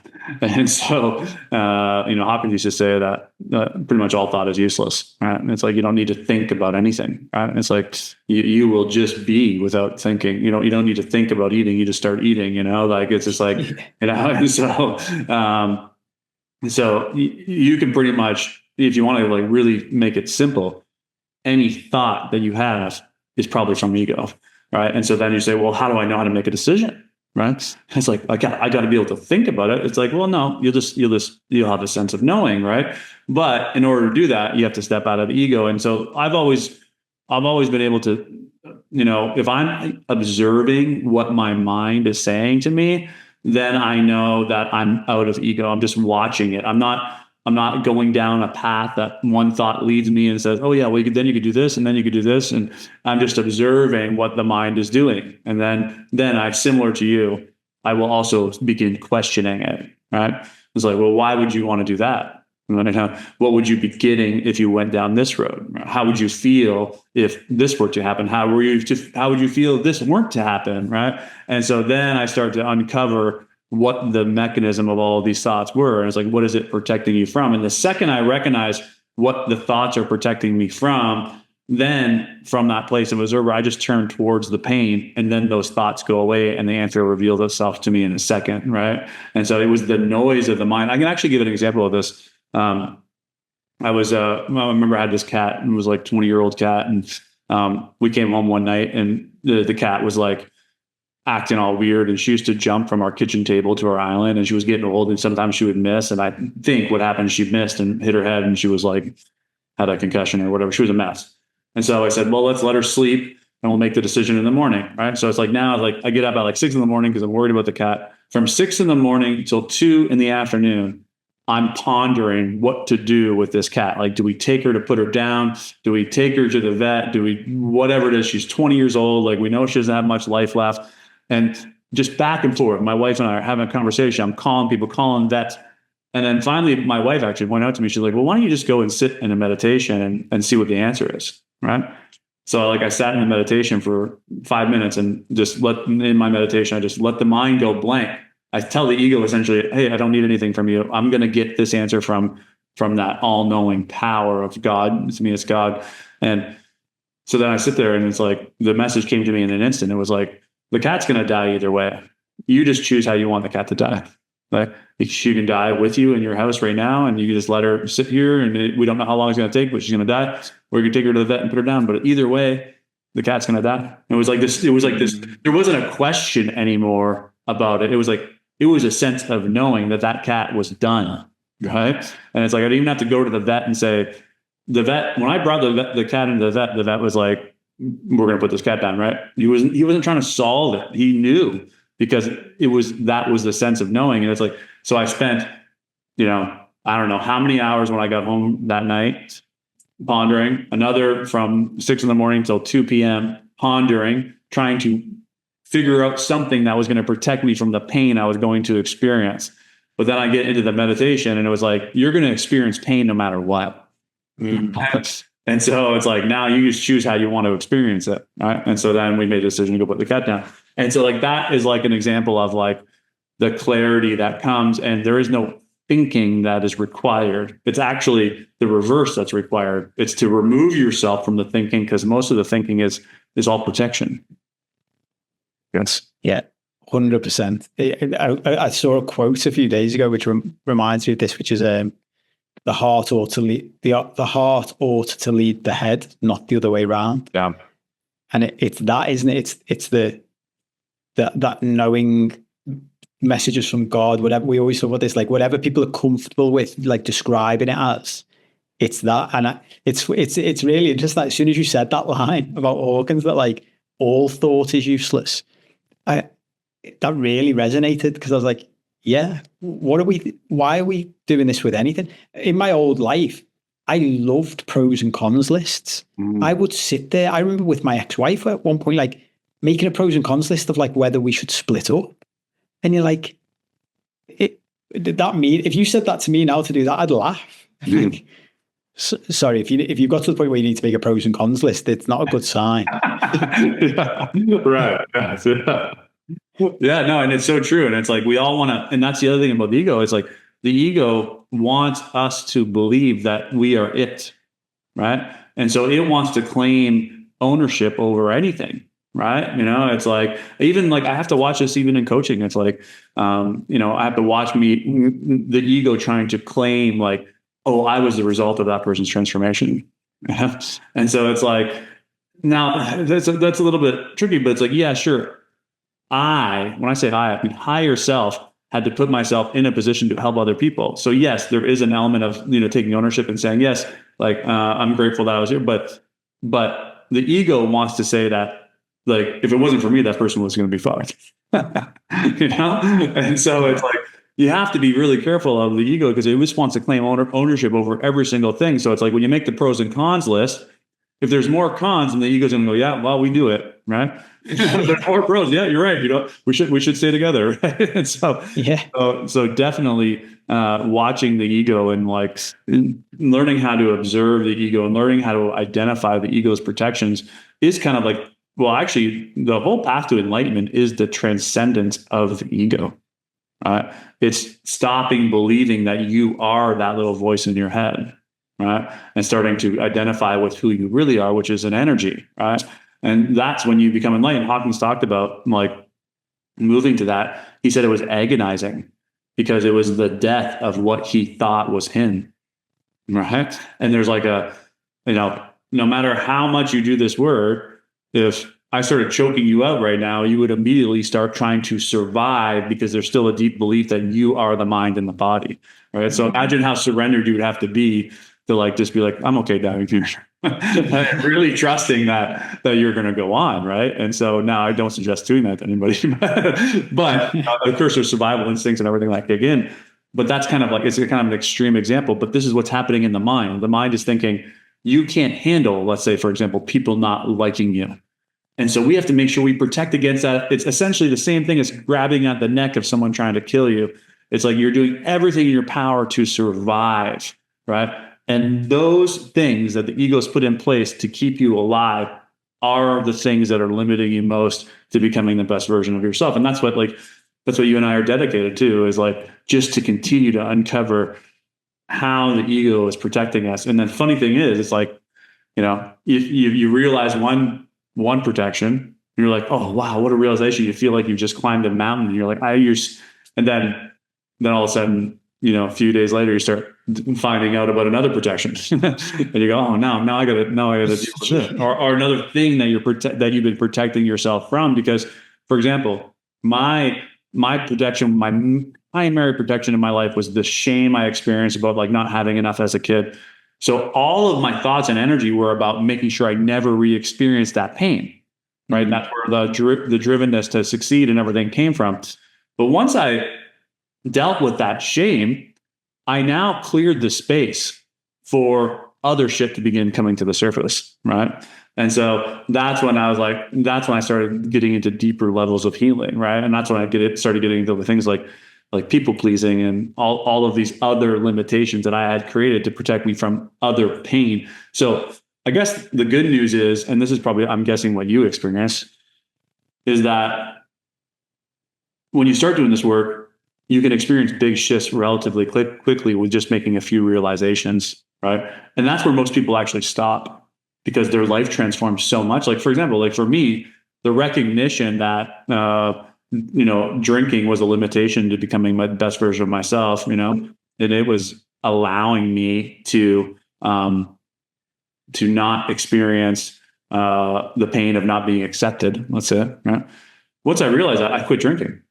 And so, Hopkins used to say that pretty much all thought is useless, right? And it's like, you don't need to think about anything, right? And it's like, you will just be without thinking. You don't need to think about eating. You just start eating, like, it's just like, and so you can pretty much, if you want to like really make it simple, any thought that you have is probably from ego, right? And so then you say, well, how do I know how to make a decision? right? It's like, I got to be able to think about it. It's like, well, no, you'll have a sense of knowing, right? But in order to do that, you have to step out of ego. And so I've always been able to, if I'm observing what my mind is saying to me, then I know that I'm out of ego. I'm just watching it. I'm not going down a path that one thought leads me and says, oh yeah, well, then you could do this and then you could do this. And I'm just observing what the mind is doing. And then I, similar to you, I will also begin questioning it, right? It's like, well, why would you want to do that? And then what would you be getting if you went down this road? How would you feel if this were to happen? How would you feel if this weren't to happen, right? And so then I start to uncover what the mechanism of all of these thoughts were. And it's like, what is it protecting you from? And the second I recognize what the thoughts are protecting me from, then from that place of observer, I just turn towards the pain, and then those thoughts go away and the answer reveals itself to me in a second, right? And so it was the noise of the mind. I can actually give an example of this. I remember I had this cat, and it was like 20-year-old cat. And we came home one night, and the cat was like acting all weird. And she used to jump from our kitchen table to our island, and she was getting old. And sometimes she would miss. And I think what happened, she missed and hit her head, and she was like, had a concussion or whatever. She was a mess. And so I said, well, let's let her sleep and we'll make the decision in the morning. Right. So it's like, now like I get up at like 6 a.m. because I'm worried about the cat. From 6 a.m. till 2 p.m, I'm pondering what to do with this cat. Like, do we take her to put her down? Do we take her to the vet? Do we, whatever it is, she's 20 years old. Like, we know she doesn't have much life left. And just back and forth, my wife and I are having a conversation. I'm calling people, calling vets. And then finally, my wife actually pointed out to me, she's like, well, why don't you just go and sit in a meditation and see what the answer is, right? So like I sat in a meditation for 5 minutes and in my meditation, I just let the mind go blank. I tell the ego essentially, hey, I don't need anything from you. I'm going to get this answer from that all-knowing power of God. To me, it's God. And so then I sit there and it's like, the message came to me in an instant. It was like, the cat's going to die either way. You just choose how you want the cat to die. Like, she can die with you in your house right now, and you can just let her sit here, and we don't know how long it's going to take, but she's going to die. Or you can take her to the vet and put her down. But either way, the cat's going to die. It was like this. There wasn't a question anymore about it. It was like, it was a sense of knowing that cat was done. Right. And it's like, I didn't even have to go to the vet and say, when I brought the cat into the vet was like, we're going to put this cat down. Right. He wasn't trying to solve it. He knew. Because that was the sense of knowing. And it's like, so I spent, I don't know how many hours when I got home that night pondering, another from 6 a.m. till 2 p.m. pondering, trying to figure out something that was going to protect me from the pain I was going to experience. But then I get into the meditation and it was like, you're going to experience pain no matter what. Mm-hmm. And so it's like, now you just choose how you want to experience it. Right. And so then we made a decision to go put the cat down. And so like, that is like an example of like the clarity that comes, and there is no thinking that is required. It's actually the reverse that's required. It's to remove yourself from the thinking, because most of the thinking is all protection. Yes. Yeah. 100%. I saw a quote a few days ago, which reminds me of this, which is, the heart ought to lead the head, not the other way around. Yeah. And it's that, isn't it? It's that knowing messages from God, whatever. We always talk about this, like whatever people are comfortable with, like describing it as, it's that. And it's really interesting that as soon as you said that line about organs, that like all thought is useless, that really resonated, because I was like, yeah, why are we doing this with anything? In my old life, I loved pros and cons lists. I would sit there. I remember with my ex-wife at one point, like making a pros and cons list of like whether we should split up. And you're like, did that mean, if you said that to me now to do that, I'd laugh. Like, sorry, if you got to the point where you need to make a pros and cons list, it's not a good sign. Right. Yeah, no, and it's so true. And it's like, we all want to, and that's the other thing about the ego. It's like the ego wants us to believe that we are it, right? And so it wants to claim ownership over anything, right? It's like, even like, I have to watch this even in coaching. It's like, I have to watch the ego trying to claim like, oh, I was the result of that person's transformation. And so it's like, now that's a little bit tricky, but it's like, yeah, sure. when I say I mean higher self, had to put myself in a position to help other people. So yes, there is an element of, taking ownership and saying, yes, like, I'm grateful that I was here, but the ego wants to say that, like, if it wasn't for me, that person was going to be fucked. And so it's like, you have to be really careful of the ego, because it just wants to claim ownership over every single thing. So it's like, when you make the pros and cons list, if there's more cons, and the ego's going to go, yeah, well, we do it, right? There's more pros. Yeah, you're right. We should stay together. Right? And so, Yeah. So definitely watching the ego, and like learning how to observe the ego and learning how to identify the ego's protections is kind of like, well, actually, the whole path to enlightenment is the transcendence of the ego. It's stopping believing that you are that little voice in your head, right? And starting to identify with who you really are, which is an energy, right? And that's when you become enlightened. Hawkins talked about, like, moving to that. He said it was agonizing because it was the death of what he thought was him, right? And there's like no matter how much you do this work, if I started choking you out right now, you would immediately start trying to survive, because there's still a deep belief that you are the mind and the body, right? So imagine how surrendered you would have to be to, like, just be like, I'm okay dying here. Really trusting that you're going to go on, right? And so now I don't suggest doing that to anybody, but of course there's survival instincts and everything like kick in. But that's kind of like, it's kind of an extreme example, but this is what's happening in the mind. The mind is thinking you can't handle, let's say, for example, people not liking you. And so we have to make sure we protect against that. It's essentially the same thing as grabbing at the neck of someone trying to kill you. It's like you're doing everything in your power to survive, right? And those things that the ego's put in place to keep you alive are the things that are limiting you most to becoming the best version of yourself. And that's what you and I are dedicated to, is like just to continue to uncover how the ego is protecting us. And the funny thing is, it's like, you realize one protection, you're like, oh wow, what a realization. You feel like you've just climbed a mountain, and you're like, and then all of a sudden, a few days later, you start finding out about another protection, and you go, "Oh, now I gotta deal with it," or another thing that you've been protecting yourself from. Because, for example, my protection, my primary protection in my life was the shame I experienced about, like, not having enough as a kid. So all of my thoughts and energy were about making sure I never re-experienced that pain, right? Mm-hmm. That's where the drivenness to succeed and everything came from. But once I dealt with that shame, I now cleared the space for other shit to begin coming to the surface, right? And so that's when I started getting into deeper levels of healing, right? And that's when I started getting into the things like people pleasing and all of these other limitations that I had created to protect me from other pain. So I guess the good news is, and this is probably, I'm guessing, what you experience, is that when you start doing this work, you can experience big shifts relatively quickly with just making a few realizations, right? And that's where most people actually stop, because their life transforms so much. Like, for example, like for me, the recognition that, drinking was a limitation to becoming my best version of myself, and it was allowing me to not experience the pain of not being accepted. Let's say, right? Once I realized that, I quit drinking.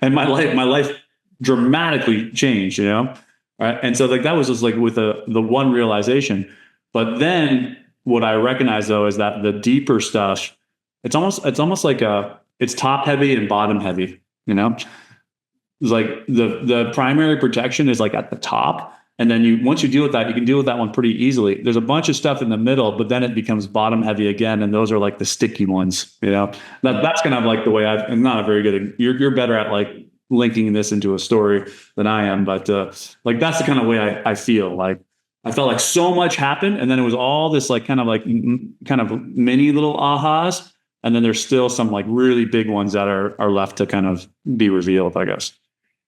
And my life dramatically changed, right? And so, like, that was just like with the one realization. But then what I recognize, though, is that the deeper stuff, it's almost like it's top heavy and bottom heavy, It's like the primary protection is like at the top. And then once you deal with that, you can deal with that one pretty easily. There's a bunch of stuff in the middle, but then it becomes bottom heavy again. And those are like the sticky ones, that's kind of like the way I'm not a very good, you're better at like linking this into a story than I am. But like, that's the kind of way I feel. Like, I felt like so much happened. And then it was all this like kind of mini little ahas. And then there's still some like really big ones that are left to kind of be revealed, I guess.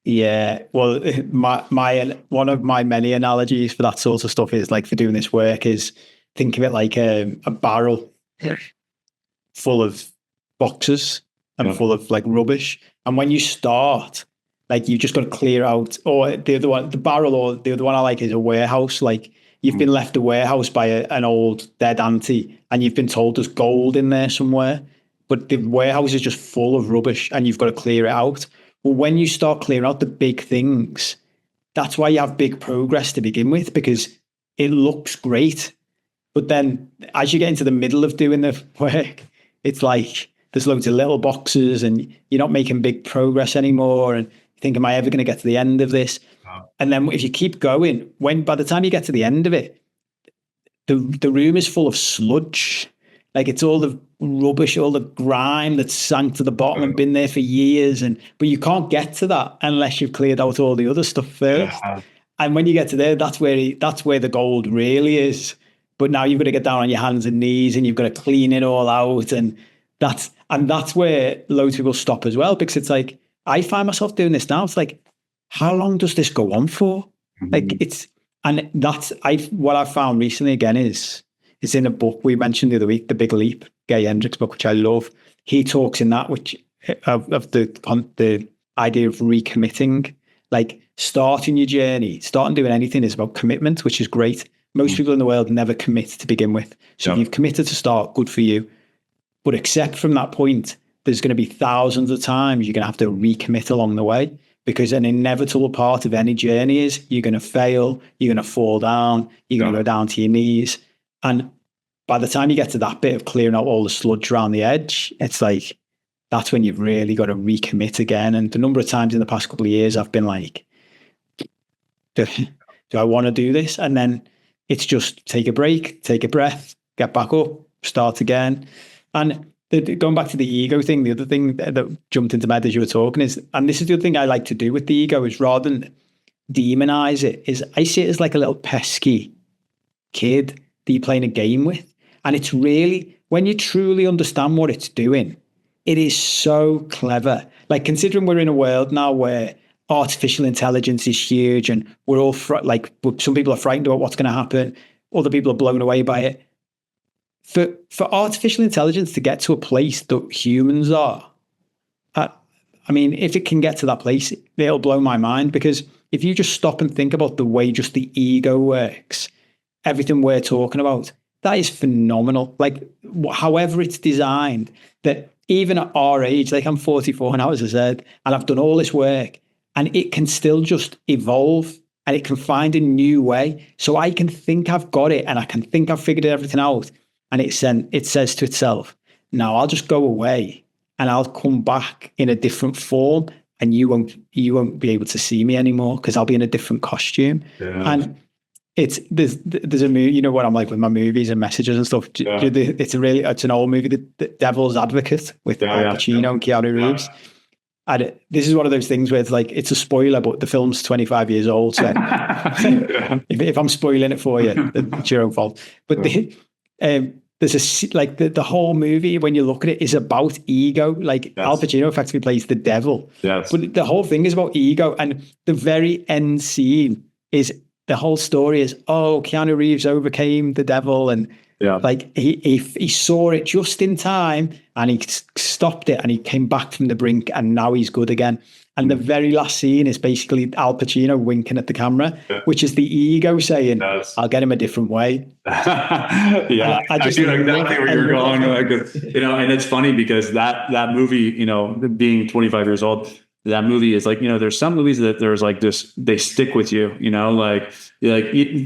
Yeah, well, my one of my many analogies for that sort of stuff is, like, for doing this work, is think of it like a barrel full of boxes and full of like rubbish. And when you start, like, you've just got to clear out, or the other one, the barrel, or the other one I like is a warehouse. Like, you've been left a warehouse by an old dead auntie, and you've been told there's gold in there somewhere. but the warehouse is just full of rubbish and you've got to clear it out. Well, when you start clearing out the big things, that's why you have big progress to begin with, because it looks great. But then as you get into the middle of doing the work, it's like there's loads of little boxes and you're not making big progress anymore. And you think, am I ever going to get to the end of this? Wow. And then if you keep going, by the time you get to the end of it, the room is full of sludge. Like it's all the rubbish, all the grime that's sank to the bottom and been there for years. But you can't get to that unless you've cleared out all the other stuff first. Yeah. And when you get to there, that's where the gold really is. But now you've got to get down on your hands and knees and you've got to clean it all out. And that's where loads of people stop as well, because it's like, I find myself doing this now. It's like, how long does this go on for? Mm-hmm. What I've found recently again is in a book we mentioned the other week, The Big Leap, Gay Hendricks book, which I love. He talks in that of the idea of recommitting, like starting your journey, starting doing anything is about commitment, which is great. Most people in the world never commit to begin with. So if you've committed to start, good for you. But except from that point, there's going to be thousands of times you're going to have to recommit along the way, because an inevitable part of any journey is you're going to fail, you're going to fall down, you're going to go down to your knees. And by the time you get to that bit of clearing out all the sludge around the edge, it's like, that's when you've really got to recommit again. And the number of times in the past couple of years, I've been like, do I want to do this? And then it's just take a break, take a breath, get back up, start again. And going back to the ego thing, the other thing that jumped into my head as you were talking is, and this is the other thing I like to do with the ego, is rather than demonize it, is I see it as like a little pesky kid that you're playing a game with. And it's really, when you truly understand what it's doing, it is so clever. Like, considering we're in a world now where artificial intelligence is huge and we're all some people are frightened about what's going to happen, other people are blown away by it. For artificial intelligence to get to a place that humans are, I mean, if it can get to that place, it'll blow my mind, because if you just stop and think about the way just the ego works, everything we're talking about, that is phenomenal. Like, however it's designed, that even at our age, like I'm 44 now, as I said, and I've done all this work, and it can still just evolve and it can find a new way. So I can think I've got it and I can think I've figured everything out. And it says to itself, now I'll just go away and I'll come back in a different form, and you won't be able to see me anymore because I'll be in a different costume. Yeah. And there's a movie, you know what I'm like with my movies and messages and stuff. Yeah. It's an old movie, The Devil's Advocate, with Al Pacino and Keanu Reeves. And this is one of those things where it's like, it's a spoiler, but the film's 25 years old. So if I'm spoiling it for you, it's your own fault. But there's the whole movie, when you look at it, is about ego. Like, Al Pacino effectively plays the devil. Yes. But the whole thing is about ego. And the very end scene is, the whole story is, Keanu Reeves overcame the devil, and like he saw it just in time and he stopped it and he came back from the brink and now he's good again. And the very last scene is basically Al Pacino winking at the camera, which is the ego saying, I'll get him a different way. I just see exactly where you're going. And it's funny because that movie, being 25 years old, that movie is like, there's some movies that there's like this, they stick with you,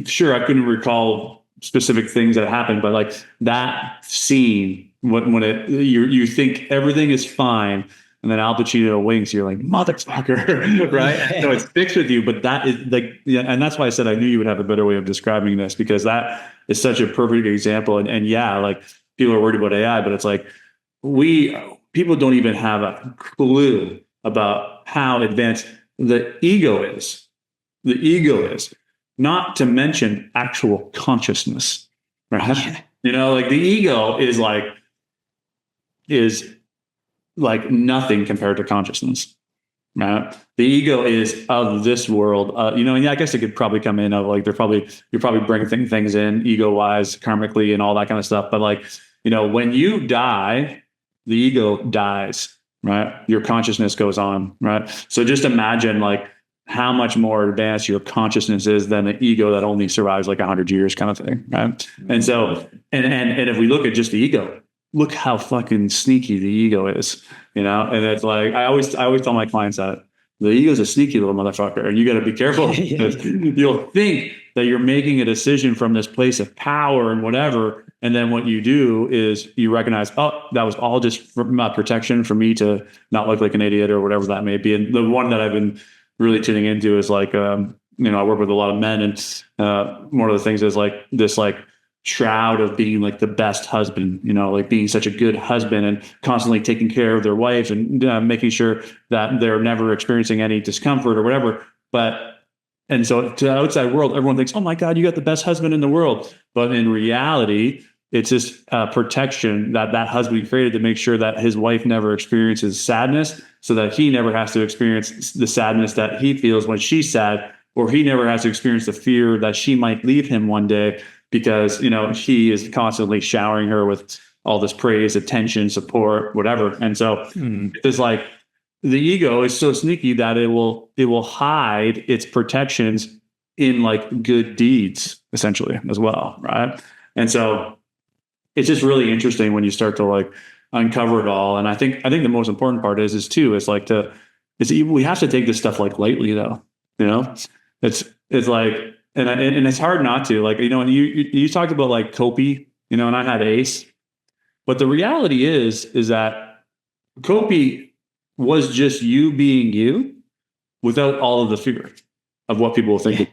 sure, I couldn't recall specific things that happened, but like that scene, when you think everything is fine, and then Al Pacino winks, you're like, motherfucker, right? So it sticks with you, but that is like, and that's why I said I knew you would have a better way of describing this, because that is such a perfect example. And like, people are worried about AI, but it's like, people don't even have a clue about how advanced the ego is. The ego is, not to mention actual consciousness, right? Like the ego is like nothing compared to consciousness, right? The ego is of this world, and I guess it could probably come in of like, you're probably bringing things in ego wise, karmically, and all that kind of stuff. But like, when you die, the ego dies. Right? Your consciousness goes on, right? So just imagine like how much more advanced your consciousness is than the ego that only survives like 100 years kind of thing, right? And so, and if we look at just the ego, look how fucking sneaky the ego is, and it's like, I always tell my clients that the ego is a sneaky little motherfucker, and you got to be careful. You'll think that you're making a decision from this place of power and whatever. And then what you do is you recognize, oh, that was all just protection for me to not look like an idiot or whatever that may be. And the one that I've been really tuning into is like, I work with a lot of men, and one of the things is like this, like, shroud of being like the best husband, like being such a good husband and constantly taking care of their wife and making sure that they're never experiencing any discomfort or whatever. And so to the outside world, everyone thinks, oh my God, you got the best husband in the world. But in reality, it's just protection that husband created to make sure that his wife never experiences sadness, so that he never has to experience the sadness that he feels when she's sad, or he never has to experience the fear that she might leave him one day, because, he is constantly showering her with all this praise, attention, support, whatever. And so it's like the ego is so sneaky that it will hide its protections in like good deeds, essentially, as well. Right. And so it's just really interesting when you start to like uncover it all. And I think the most important part is like we have to take this stuff like lightly, though. It's like, and it's hard not to, like, and you talked about like Kopi, and I had Ace, but the reality is that Kopi was just you being you without all of the fear of what people will think. Yeah.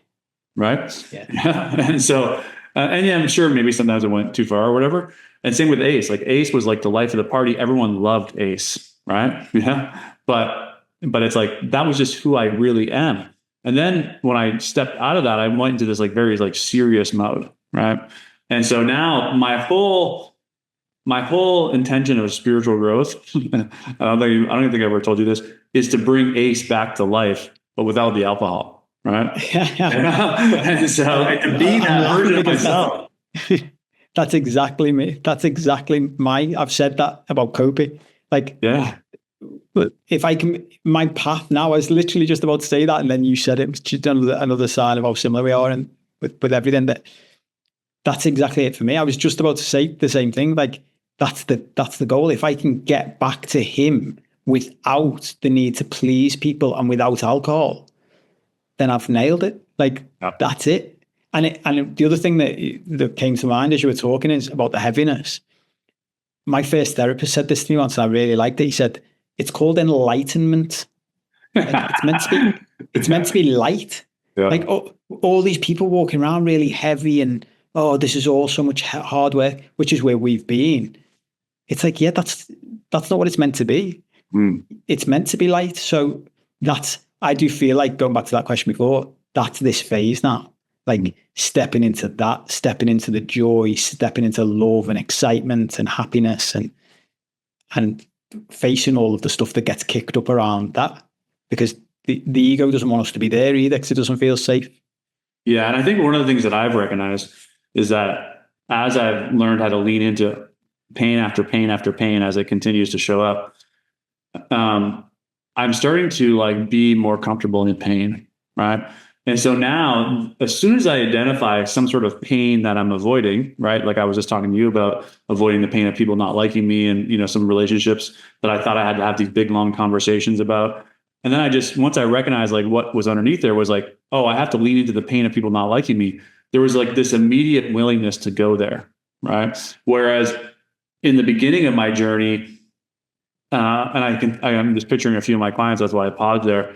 Right. Yeah. And so, I'm sure maybe sometimes it went too far or whatever. And same with Ace. Like, Ace was like the life of the party. Everyone loved Ace. Right. Yeah. But it's like, that was just who I really am. And then when I stepped out of that, I went into this like very like serious mode. Right. And so now my whole intention of spiritual growth, I don't think I ever told you this, is to bring Ace back to life, but without the alcohol. Right. And so to be that version of myself. That's exactly me. That's exactly I've said that about Kopi. Like, yeah. But if I can, my path now, I was literally just about to say that, and then you said it. It's just another sign of how similar we are, and with everything. That's exactly it for me. I was just about to say the same thing. Like, that's the goal. If I can get back to him without the need to please people and without alcohol, then I've nailed it. Like, that's it. And the other thing that came to mind as you were talking is about the heaviness. My first therapist said this to me once, and I really liked it. He said, it's called enlightenment. Like, it's meant to be light. Yeah. Like, all these people walking around really heavy and, this is all so much hard work, which is where we've been. It's like, yeah, that's not what it's meant to be. It's meant to be light. So I do feel like, going back to that question before, that's this phase now. Like, stepping into the joy, stepping into love and excitement and happiness, and facing all of the stuff that gets kicked up around that, because the ego doesn't want us to be there either, because it doesn't feel safe. Yeah. And I think one of the things that I've recognized is that as I've learned how to lean into pain after pain after pain, as it continues to show up, I'm starting to like be more comfortable in pain. Right. And so now, as soon as I identify some sort of pain that I'm avoiding, right? Like I was just talking to you about avoiding the pain of people not liking me, and, some relationships that I thought I had to have these big, long conversations about. And then once I recognized like what was underneath there was like, oh, I have to lean into the pain of people not liking me. There was like this immediate willingness to go there. Right. Whereas in the beginning of my journey, and I'm just picturing a few of my clients, that's why I paused there.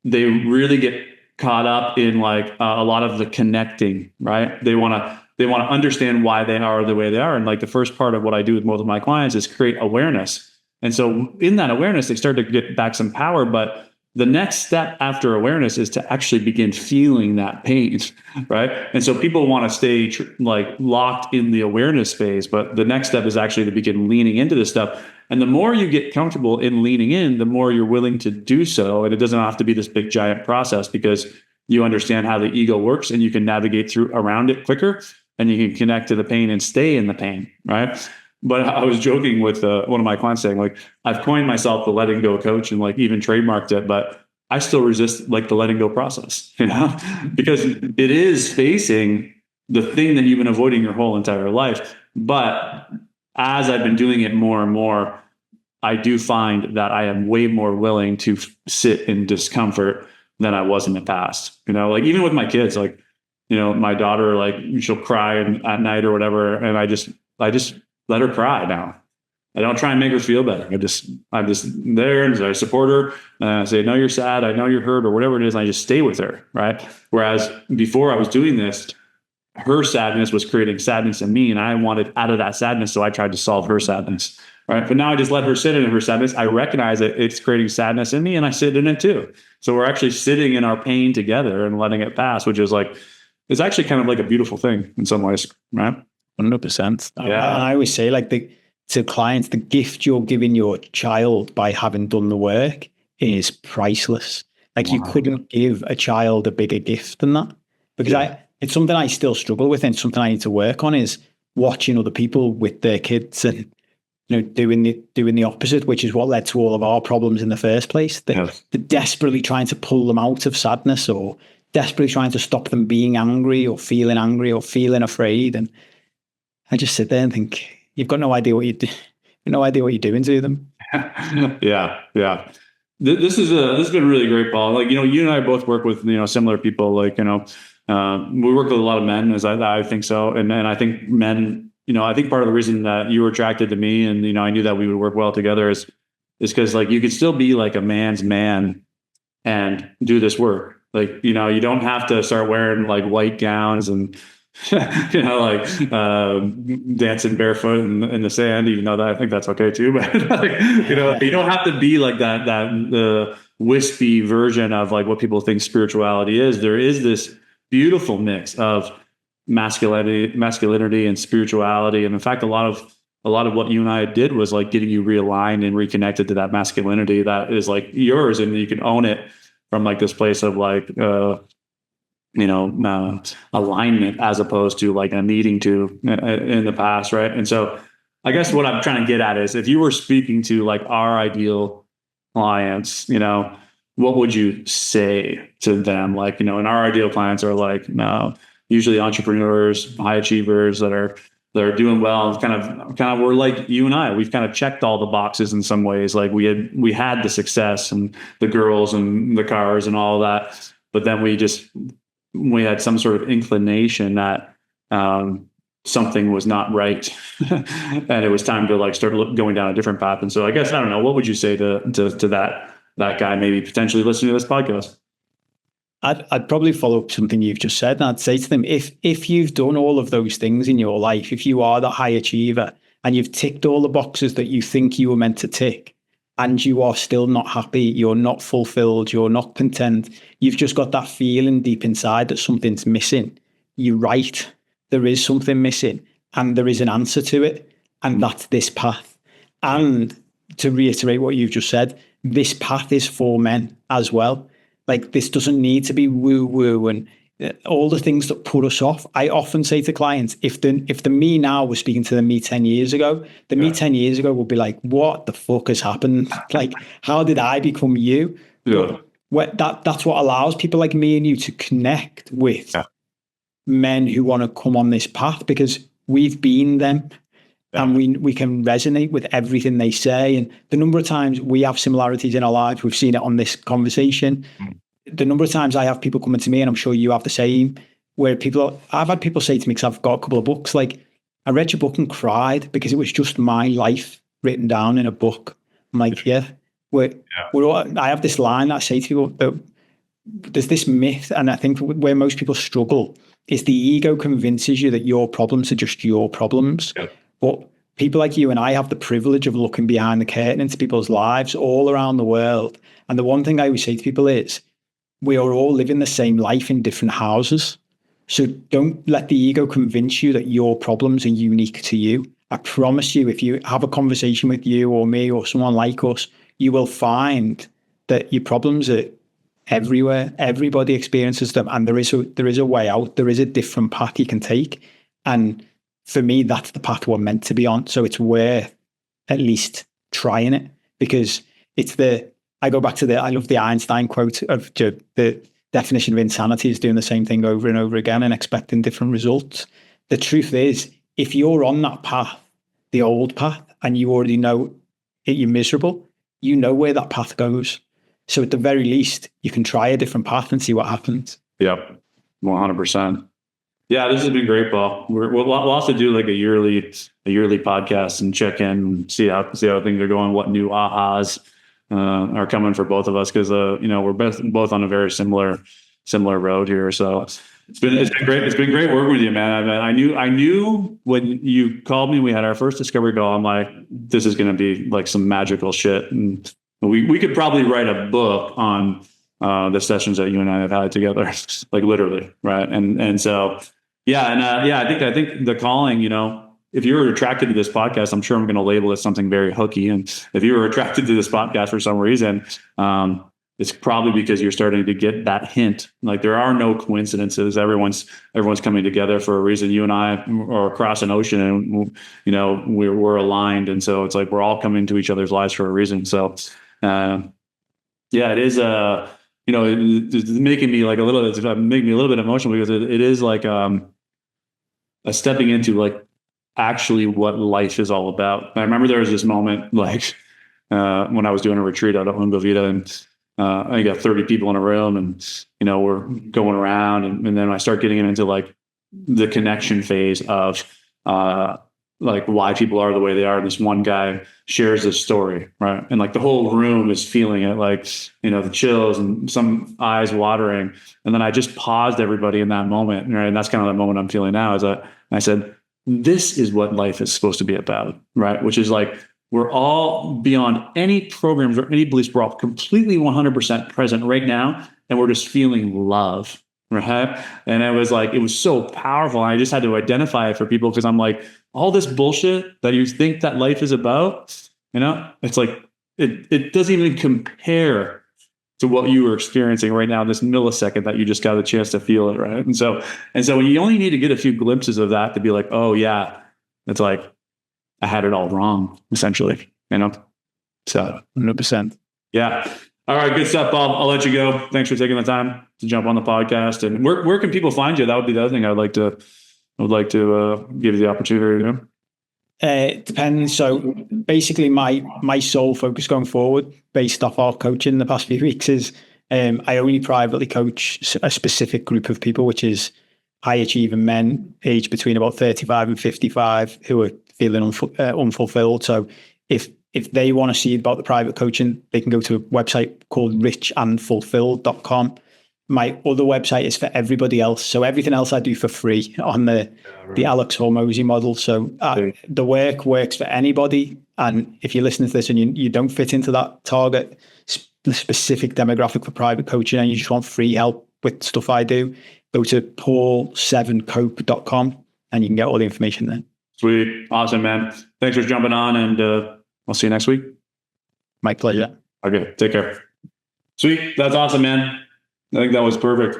They really get caught up in like a lot of the connecting, right? They want to understand why they are the way they are. And like the first part of what I do with most of my clients is create awareness. And so in that awareness, they start to get back some power. But the next step after awareness is to actually begin feeling that pain, right? And so people want to stay like locked in the awareness phase, but the next step is actually to begin leaning into this stuff. And the more you get comfortable in leaning in, the more you're willing to do so. And it doesn't have to be this big giant process, because you understand how the ego works and you can navigate around it quicker, and you can connect to the pain and stay in the pain, right? But I was joking with one of my clients saying, like, I've coined myself the letting go coach and like even trademarked it, but I still resist like the letting go process, because it is facing the thing that you've been avoiding your whole entire life. But as I've been doing it more and more, I do find that I am way more willing to sit in discomfort than I was in the past. Like even with my kids, like, my daughter, like she'll cry at night or whatever. And I just let her cry now. I don't try and make her feel better. I'm just there and I support her. And I say, no, you're sad. I know you're hurt or whatever it is. And I just stay with her. Right. Whereas before I was doing this, her sadness was creating sadness in me and I wanted out of that sadness. So I tried to solve her sadness. Right. But now I just let her sit in her sadness. I recognize that it's creating sadness in me and I sit in it too. So we're actually sitting in our pain together and letting it pass, which is like, it's actually kind of like a beautiful thing in some ways. Right. 100%. Yeah. And I always say, like, to clients, the gift you're giving your child by having done the work is priceless. Like, you couldn't give a child a bigger gift than that. Because it's something I still struggle with, and something I need to work on is watching other people with their kids and doing the opposite, which is what led to all of our problems in the first place. They're desperately trying to pull them out of sadness, or desperately trying to stop them being angry or feeling afraid. And I just sit there and think, you've got no idea what you do. No idea what you're doing to them. Yeah. This has been really great, Paul. Like, you and I both work with, similar people. Like, we work with a lot of men, as I think so. And I think men, I think part of the reason that you were attracted to me and, I knew that we would work well together is because like you could still be like a man's man and do this work. Like, you don't have to start wearing like white gowns and, dancing barefoot in the sand, even though that I think that's okay too. But like, you don't have to be like that the wispy version of like what people think spirituality is. There is this beautiful mix of masculinity and spirituality. And in fact, a lot of what you and I did was like getting you realigned and reconnected to that masculinity that is like yours, and you can own it from like this place of like, alignment as opposed to like a needing to in the past. Right. And so I guess what I'm trying to get at is if you were speaking to like our ideal clients, what would you say to them? Like, and our ideal clients are like, usually entrepreneurs, high achievers that are doing well. Kind of, we're like you and I, we've kind of checked all the boxes in some ways. Like we had the success and the girls and the cars and all of that, but then we had some sort of inclination that something was not right, and it was time to like start going down a different path. And so I guess, I don't know, what would you say to that guy maybe potentially listening to this podcast? I'd probably follow up something you've just said, and I'd say to them, if you've done all of those things in your life, if you are that high achiever and you've ticked all the boxes that you think you were meant to tick, and you are still not happy, you're not fulfilled, you're not content, you've just got that feeling deep inside that something's missing, you're right, there is something missing, and there is an answer to it, and that's this path. And to reiterate what you've just said, this path is for men as well. Like, this doesn't need to be woo-woo and all the things that put us off. I often say to clients, if the me now was speaking to the me 10 years ago, me 10 years ago would be like, what the fuck has happened? Like, how did I become you? Yeah. That's what allows people like me and you to connect with men who want to come on this path, because we've been them. And we can resonate with everything they say. And the number of times we have similarities in our lives, we've seen it on this conversation. The number of times I have people coming to me, and I'm sure you have the same, where I've had people say to me, because I've got a couple of books, like, I read your book and cried because it was just my life written down in a book. I'm like, I have this line that I say to people, that there's this myth, and I think where most people struggle is the ego convinces you that your problems are just your problems. Yep. But people like you and I have the privilege of looking behind the curtain into people's lives all around the world. And the one thing I always say to people is, we are all living the same life in different houses. So don't let the ego convince you that your problems are unique to you. I promise you, if you have a conversation with you or me or someone like us, you will find that your problems are everywhere. Everybody experiences them. And there is a way out. There is a different path you can take. And for me, that's the path we're meant to be on. So it's worth at least trying it, because I go back to I love the Einstein quote of the definition of insanity is doing the same thing over and over again and expecting different results. The truth is, if you're on that path, the old path and you already know you're miserable, you know where that path goes. So at the very least, you can try a different path and see what happens. Yep. 100%. Yeah, this has been great, Paul. We'll also do like a yearly podcast and check in and see how things are going, what new ahas are coming for both of us, because we're both on a very similar road here. So it's been great. It's been great working with you, man. I knew when you called me, we had our first discovery call. I'm like, this is going to be like some magical shit, and we could probably write a book on the sessions that you and I have had together, like literally, right? And so. Yeah. And I think the calling, if you were attracted to this podcast, I'm sure I'm going to label it something very hooky. And if you were attracted to this podcast for some reason, it's probably because you're starting to get that hint. Like there are no coincidences. Everyone's coming together for a reason. You and I are across an ocean and, we're aligned. And so it's like, we're all coming to each other's lives for a reason. So, it is, it's making me like making me a little bit emotional, because it is like a stepping into like actually what life is all about. I remember there was this moment like when I was doing a retreat out at Lungo Vita, and I got 30 people in a room, and we're going around, and then I start getting into like the connection phase of like why people are the way they are. And this one guy shares this story, right? And like the whole room is feeling it, like, the chills and some eyes watering. And then I just paused everybody in that moment. Right. And that's kind of the moment I'm feeling now, is that I said, this is what life is supposed to be about, right? Which is like, we're all beyond any programs or any beliefs. We're all completely 100% present right now. And we're just feeling love. Right. And it was so powerful. I just had to identify it for people, because I'm like, all this bullshit that you think that life is about, it's like, it doesn't even compare to what you were experiencing right now, this millisecond that you just got a chance to feel it. Right. And so you only need to get a few glimpses of that to be like, oh yeah, it's like, I had it all wrong, essentially, so 100%. Yeah. All right, good stuff, Bob. I'll let you go. Thanks for taking the time to jump on the podcast. And where can people find you? That would be the other thing I would like to give you the opportunity to. It depends. So basically, my sole focus going forward, based off our coaching the past few weeks, is I only privately coach a specific group of people, which is high achieving men aged between about 35 and 55 who are feeling unfulfilled. So if they want to see about the private coaching, they can go to a website called richandfulfilled.com. My other website is for everybody else. So everything else I do for free on the Alex Hormozi model. So the work works for anybody. And if you're listening to this and you don't fit into that target specific demographic for private coaching, and you just want free help with stuff I do, go to paul7cope.com and you can get all the information there. Sweet. Awesome, man. Thanks for jumping on, and I'll see you next week. My pleasure. Okay. Take care. Sweet. That's awesome, man. I think that was perfect.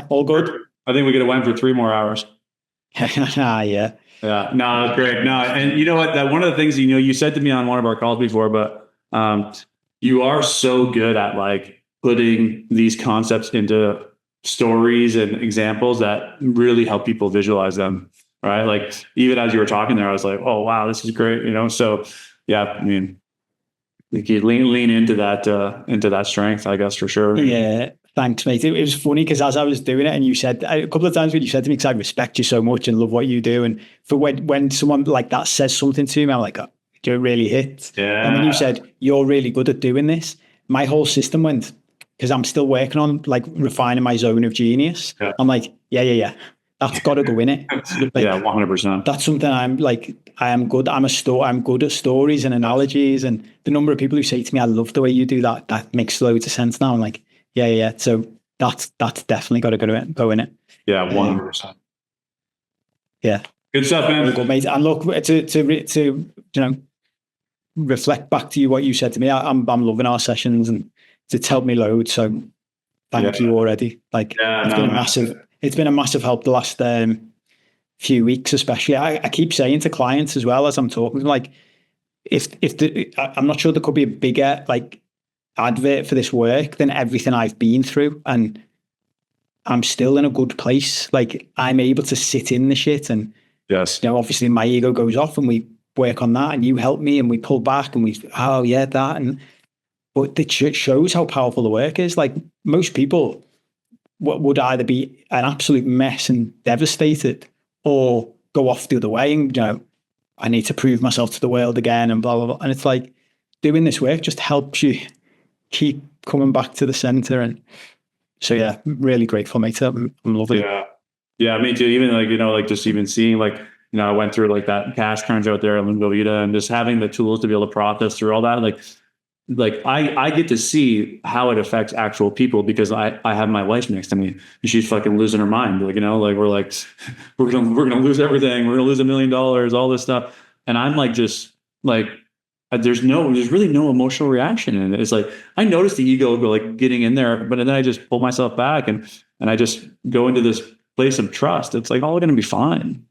All good. I think we could have went for 3 more hours. Yeah. Yeah. No, that's great. No, and you know what? That one of the things, you said to me on one of our calls before, but you are so good at like putting these concepts into stories and examples that really help people visualize them. Right. Like even as you were talking there, I was like, oh, wow, this is great. So yeah, I mean, you lean into that strength, I guess, for sure. Yeah. Thanks, mate. It was funny because as I was doing it, and you said a couple of times when you said to me, because I respect you so much and love what you do. And for when someone like that says something to me, I'm like, oh, do it really hit? Yeah. And then you said, you're really good at doing this. My whole system went, because I'm still working on like refining my zone of genius. Yeah. I'm like, yeah. That's got to go in it. Like, yeah, 100%. That's something I'm like, I am good. I'm good at stories and analogies. And the number of people who say to me, I love the way you do that. That makes loads of sense now. I'm like, yeah. So that's definitely got to go in it. Yeah, 100%. Yeah. Good stuff, man. Good, mate. And look, to reflect back to you what you said to me. I'm loving our sessions, and it's helped me loads. So thank you already. Like it's been a massive help the last few weeks, especially. I keep saying to clients as well as I'm talking, like, I'm not sure there could be a bigger like advert for this work than everything I've been through, and I'm still in a good place. Like I'm able to sit in the shit and Yes. Obviously my ego goes off and we work on that and you help me and we pull back and oh yeah, that. And, but it shows how powerful the work is. Like most people would either be an absolute mess and devastated or go off the other way and, I need to prove myself to the world again and blah, blah, blah. And it's like doing this work just helps you keep coming back to the center. And so, yeah, really grateful, mate. I'm loving it. Yeah. Yeah, me too. Even like, just even seeing I went through like that cash crunch out there at Lingo Vita and just having the tools to be able to process through all that. Like I get to see how it affects actual people because I have my wife next to me and she's fucking losing her mind. We're gonna lose everything. We're gonna lose $1 million, all this stuff. And I'm like, just like, there's really no emotional reaction in it. It's like, I notice the ego go like getting in there, but then I just pull myself back and I just go into this place of trust. It's like, all going to be fine.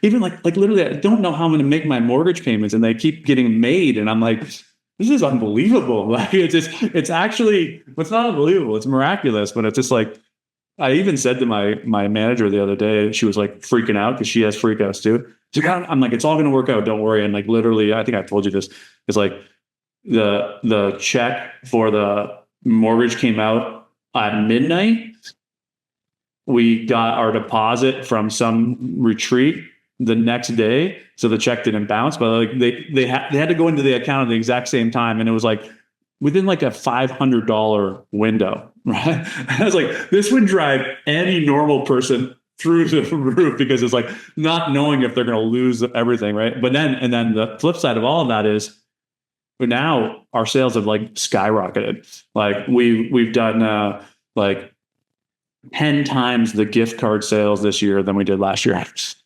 Even like literally, I don't know how I'm going to make my mortgage payments and they keep getting made. And I'm like, this is unbelievable. Like it's actually, it's not unbelievable. It's miraculous, but it's just like, I even said to my manager the other day, she was like freaking out because she has freakouts too. I'm like, it's all going to work out. Don't worry. And like, literally, I think I told you this. It's like the check for the mortgage came out at midnight. We got our deposit from some retreat the next day. So the check didn't bounce, but like they had to go into the account at the exact same time. And it was like within like a $500 window, right? I was like, this would drive any normal person through the roof because it's like not knowing if they're going to lose everything, right? But then the flip side of all of that is, but now our sales have like skyrocketed. Like we've done like 10 times the gift card sales this year than we did last year,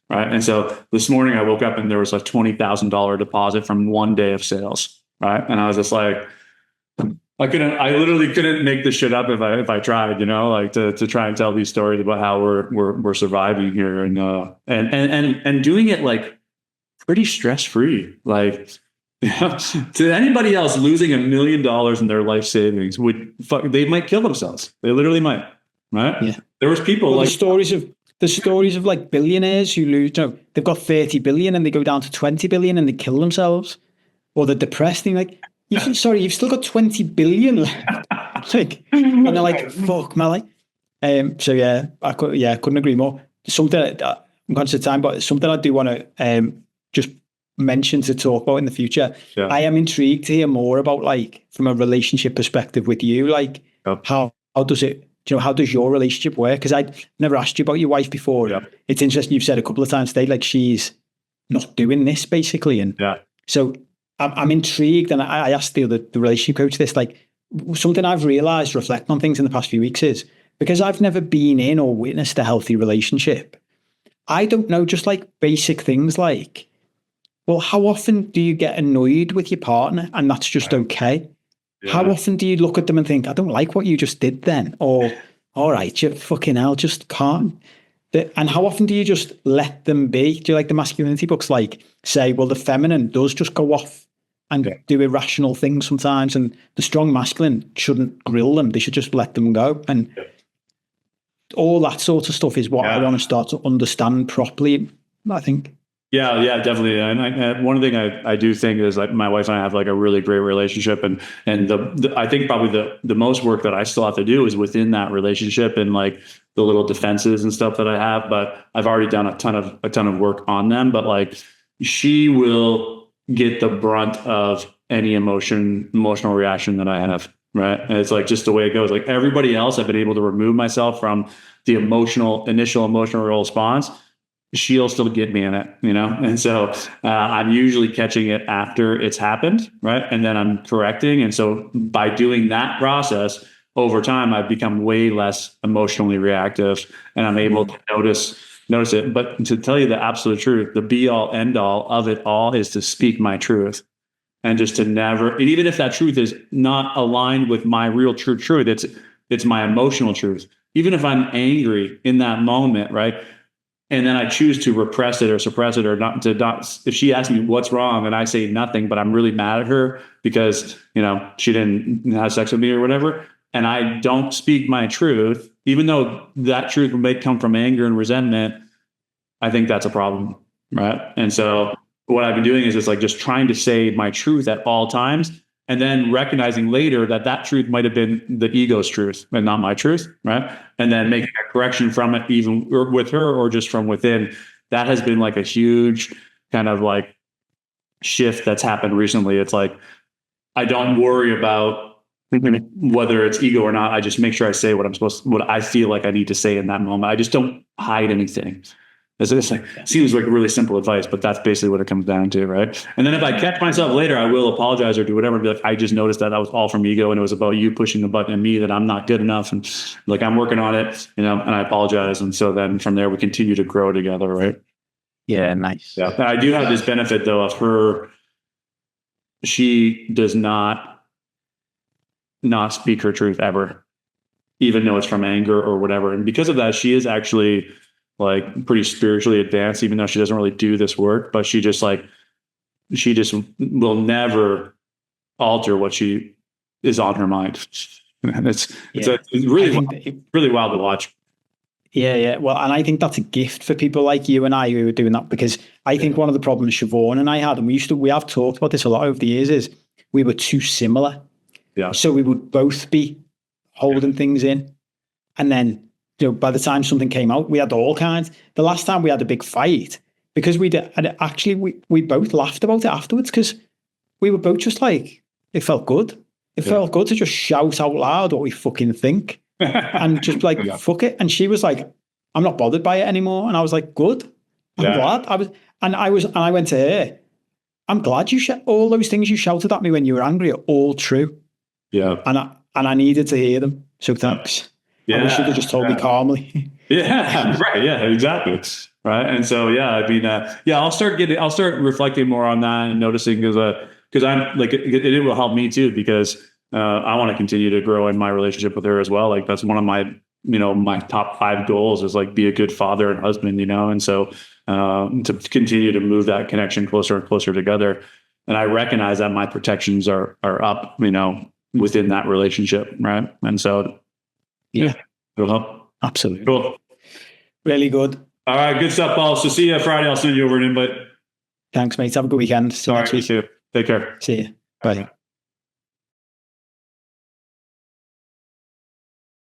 right? And so this morning I woke up and there was a $20,000 deposit from one day of sales, right? And I was just like, I literally couldn't make this shit up if I tried, like to try and tell these stories about how we're surviving here and doing it like pretty stress free. Like to anybody else, losing $1 million in their life savings they might kill themselves. They literally might, right? Yeah. There was people the stories of like billionaires who lose, they've got 30 billion and they go down to 20 billion and they kill themselves, or they're depressed and like, you've still got 20 billion left. Like, and they're like, fuck my life. So yeah, I couldn't agree more. Something I'm conscious of time, but something I do want to just mention to talk about in the future. Yeah. I am intrigued to hear more about like from a relationship perspective with you, like how does it, how does your relationship work? Because I'd never asked you about your wife before. Yeah. It's interesting. You've said a couple of times today, like she's not doing this basically. And so I'm intrigued. And I asked the relationship coach this, like something I've realized reflecting on things in the past few weeks is because I've never been in or witnessed a healthy relationship. I don't know, just like basic things like, well, how often do you get annoyed with your partner and that's just okay? Yeah. How often do you look at them and think, I don't like what you just did then? Or, all right, you fucking hell, just can't. And how often do you just let them be? Do you like the masculinity books like say, well, the feminine does just go off and do irrational things sometimes, and the strong masculine shouldn't grill them. They should just let them go. And all that sort of stuff is what I want to start to understand properly, I think. Yeah, definitely. And one thing I do think is like my wife and I have like a really great relationship, and I think probably the most work that I still have to do is within that relationship and like the little defenses and stuff that I have. But I've already done a ton of work on them. But like she will get the brunt of any emotional reaction that I have, right? And it's like just the way it goes. Like everybody else, I've been able to remove myself from the initial emotional response. She'll still get me in it, And so I'm usually catching it after it's happened, right? And then I'm correcting. And so by doing that process over time, I've become way less emotionally reactive and I'm able to notice it. But to tell you the absolute truth, the be all end all of it all is to speak my truth and just to never, and even if that truth is not aligned with my real true truth, it's my emotional truth. Even if I'm angry in that moment, right? And then I choose to repress it or suppress it or not. If she asks me what's wrong and I say nothing, but I'm really mad at her because, she didn't have sex with me or whatever. And I don't speak my truth, even though that truth may come from anger and resentment. I think that's a problem. right? And so what I've been doing is like just trying to say my truth at all times, and then recognizing later that that truth might have been the ego's truth and not my truth, right? And then making a correction from it, even with her or just from within. That has been like a huge kind of like shift that's happened recently. It's like I don't worry about whether it's ego or not. I just make sure I say what I feel like I need to say in that moment. I just don't hide anything. It's like, seems like really simple advice, but that's basically what it comes down to, right? And then if I catch myself later, I will apologize or do whatever and be like, I just noticed that was all from ego and it was about you pushing the button and me that I'm not good enough. And like, I'm working on it, and I apologize. And so then from there, we continue to grow together, right? Yeah, nice. Yeah. And I do have this benefit though of her. She does not speak her truth ever, even though it's from anger or whatever. And because of that, she is actually like pretty spiritually advanced, even though she doesn't really do this work, but she just will never alter what she is on her mind. And it's really wild to watch. Yeah. Well, and I think that's a gift for people like you and I who are doing that, because I think one of the problems Siobhan and I had, and we have talked about this a lot over the years, is we were too similar. Yeah. So we would both be holding things in. And then, by the time something came out, we had all kinds. The last time we had a big fight, because we both laughed about it afterwards, because we were both just like, it felt good. It felt good to just shout out loud what we fucking think and just like, fuck it. And she was like, I'm not bothered by it anymore. And I was like, good. I'm glad. I went to her, I'm glad all those things you shouted at me when you were angry are all true. Yeah. And I needed to hear them. So thanks. Yeah. I wish you could just told me calmly. Yeah. Right. Yeah, exactly. Right. And so, I'll start reflecting more on that and noticing because I'm like, it will help me too, because I want to continue to grow in my relationship with her as well. Like that's one of my, my top 5 goals is like be a good father and husband, and so to continue to move that connection closer and closer together. And I recognize that my protections are up, within that relationship. Right. And so, it'll help. Absolutely. Cool. Really good. All right. Good stuff, Paul. So see you Friday. I'll send you over an invite. Thanks, mate. Have a good weekend. All right. You too. Take care. See you. Bye.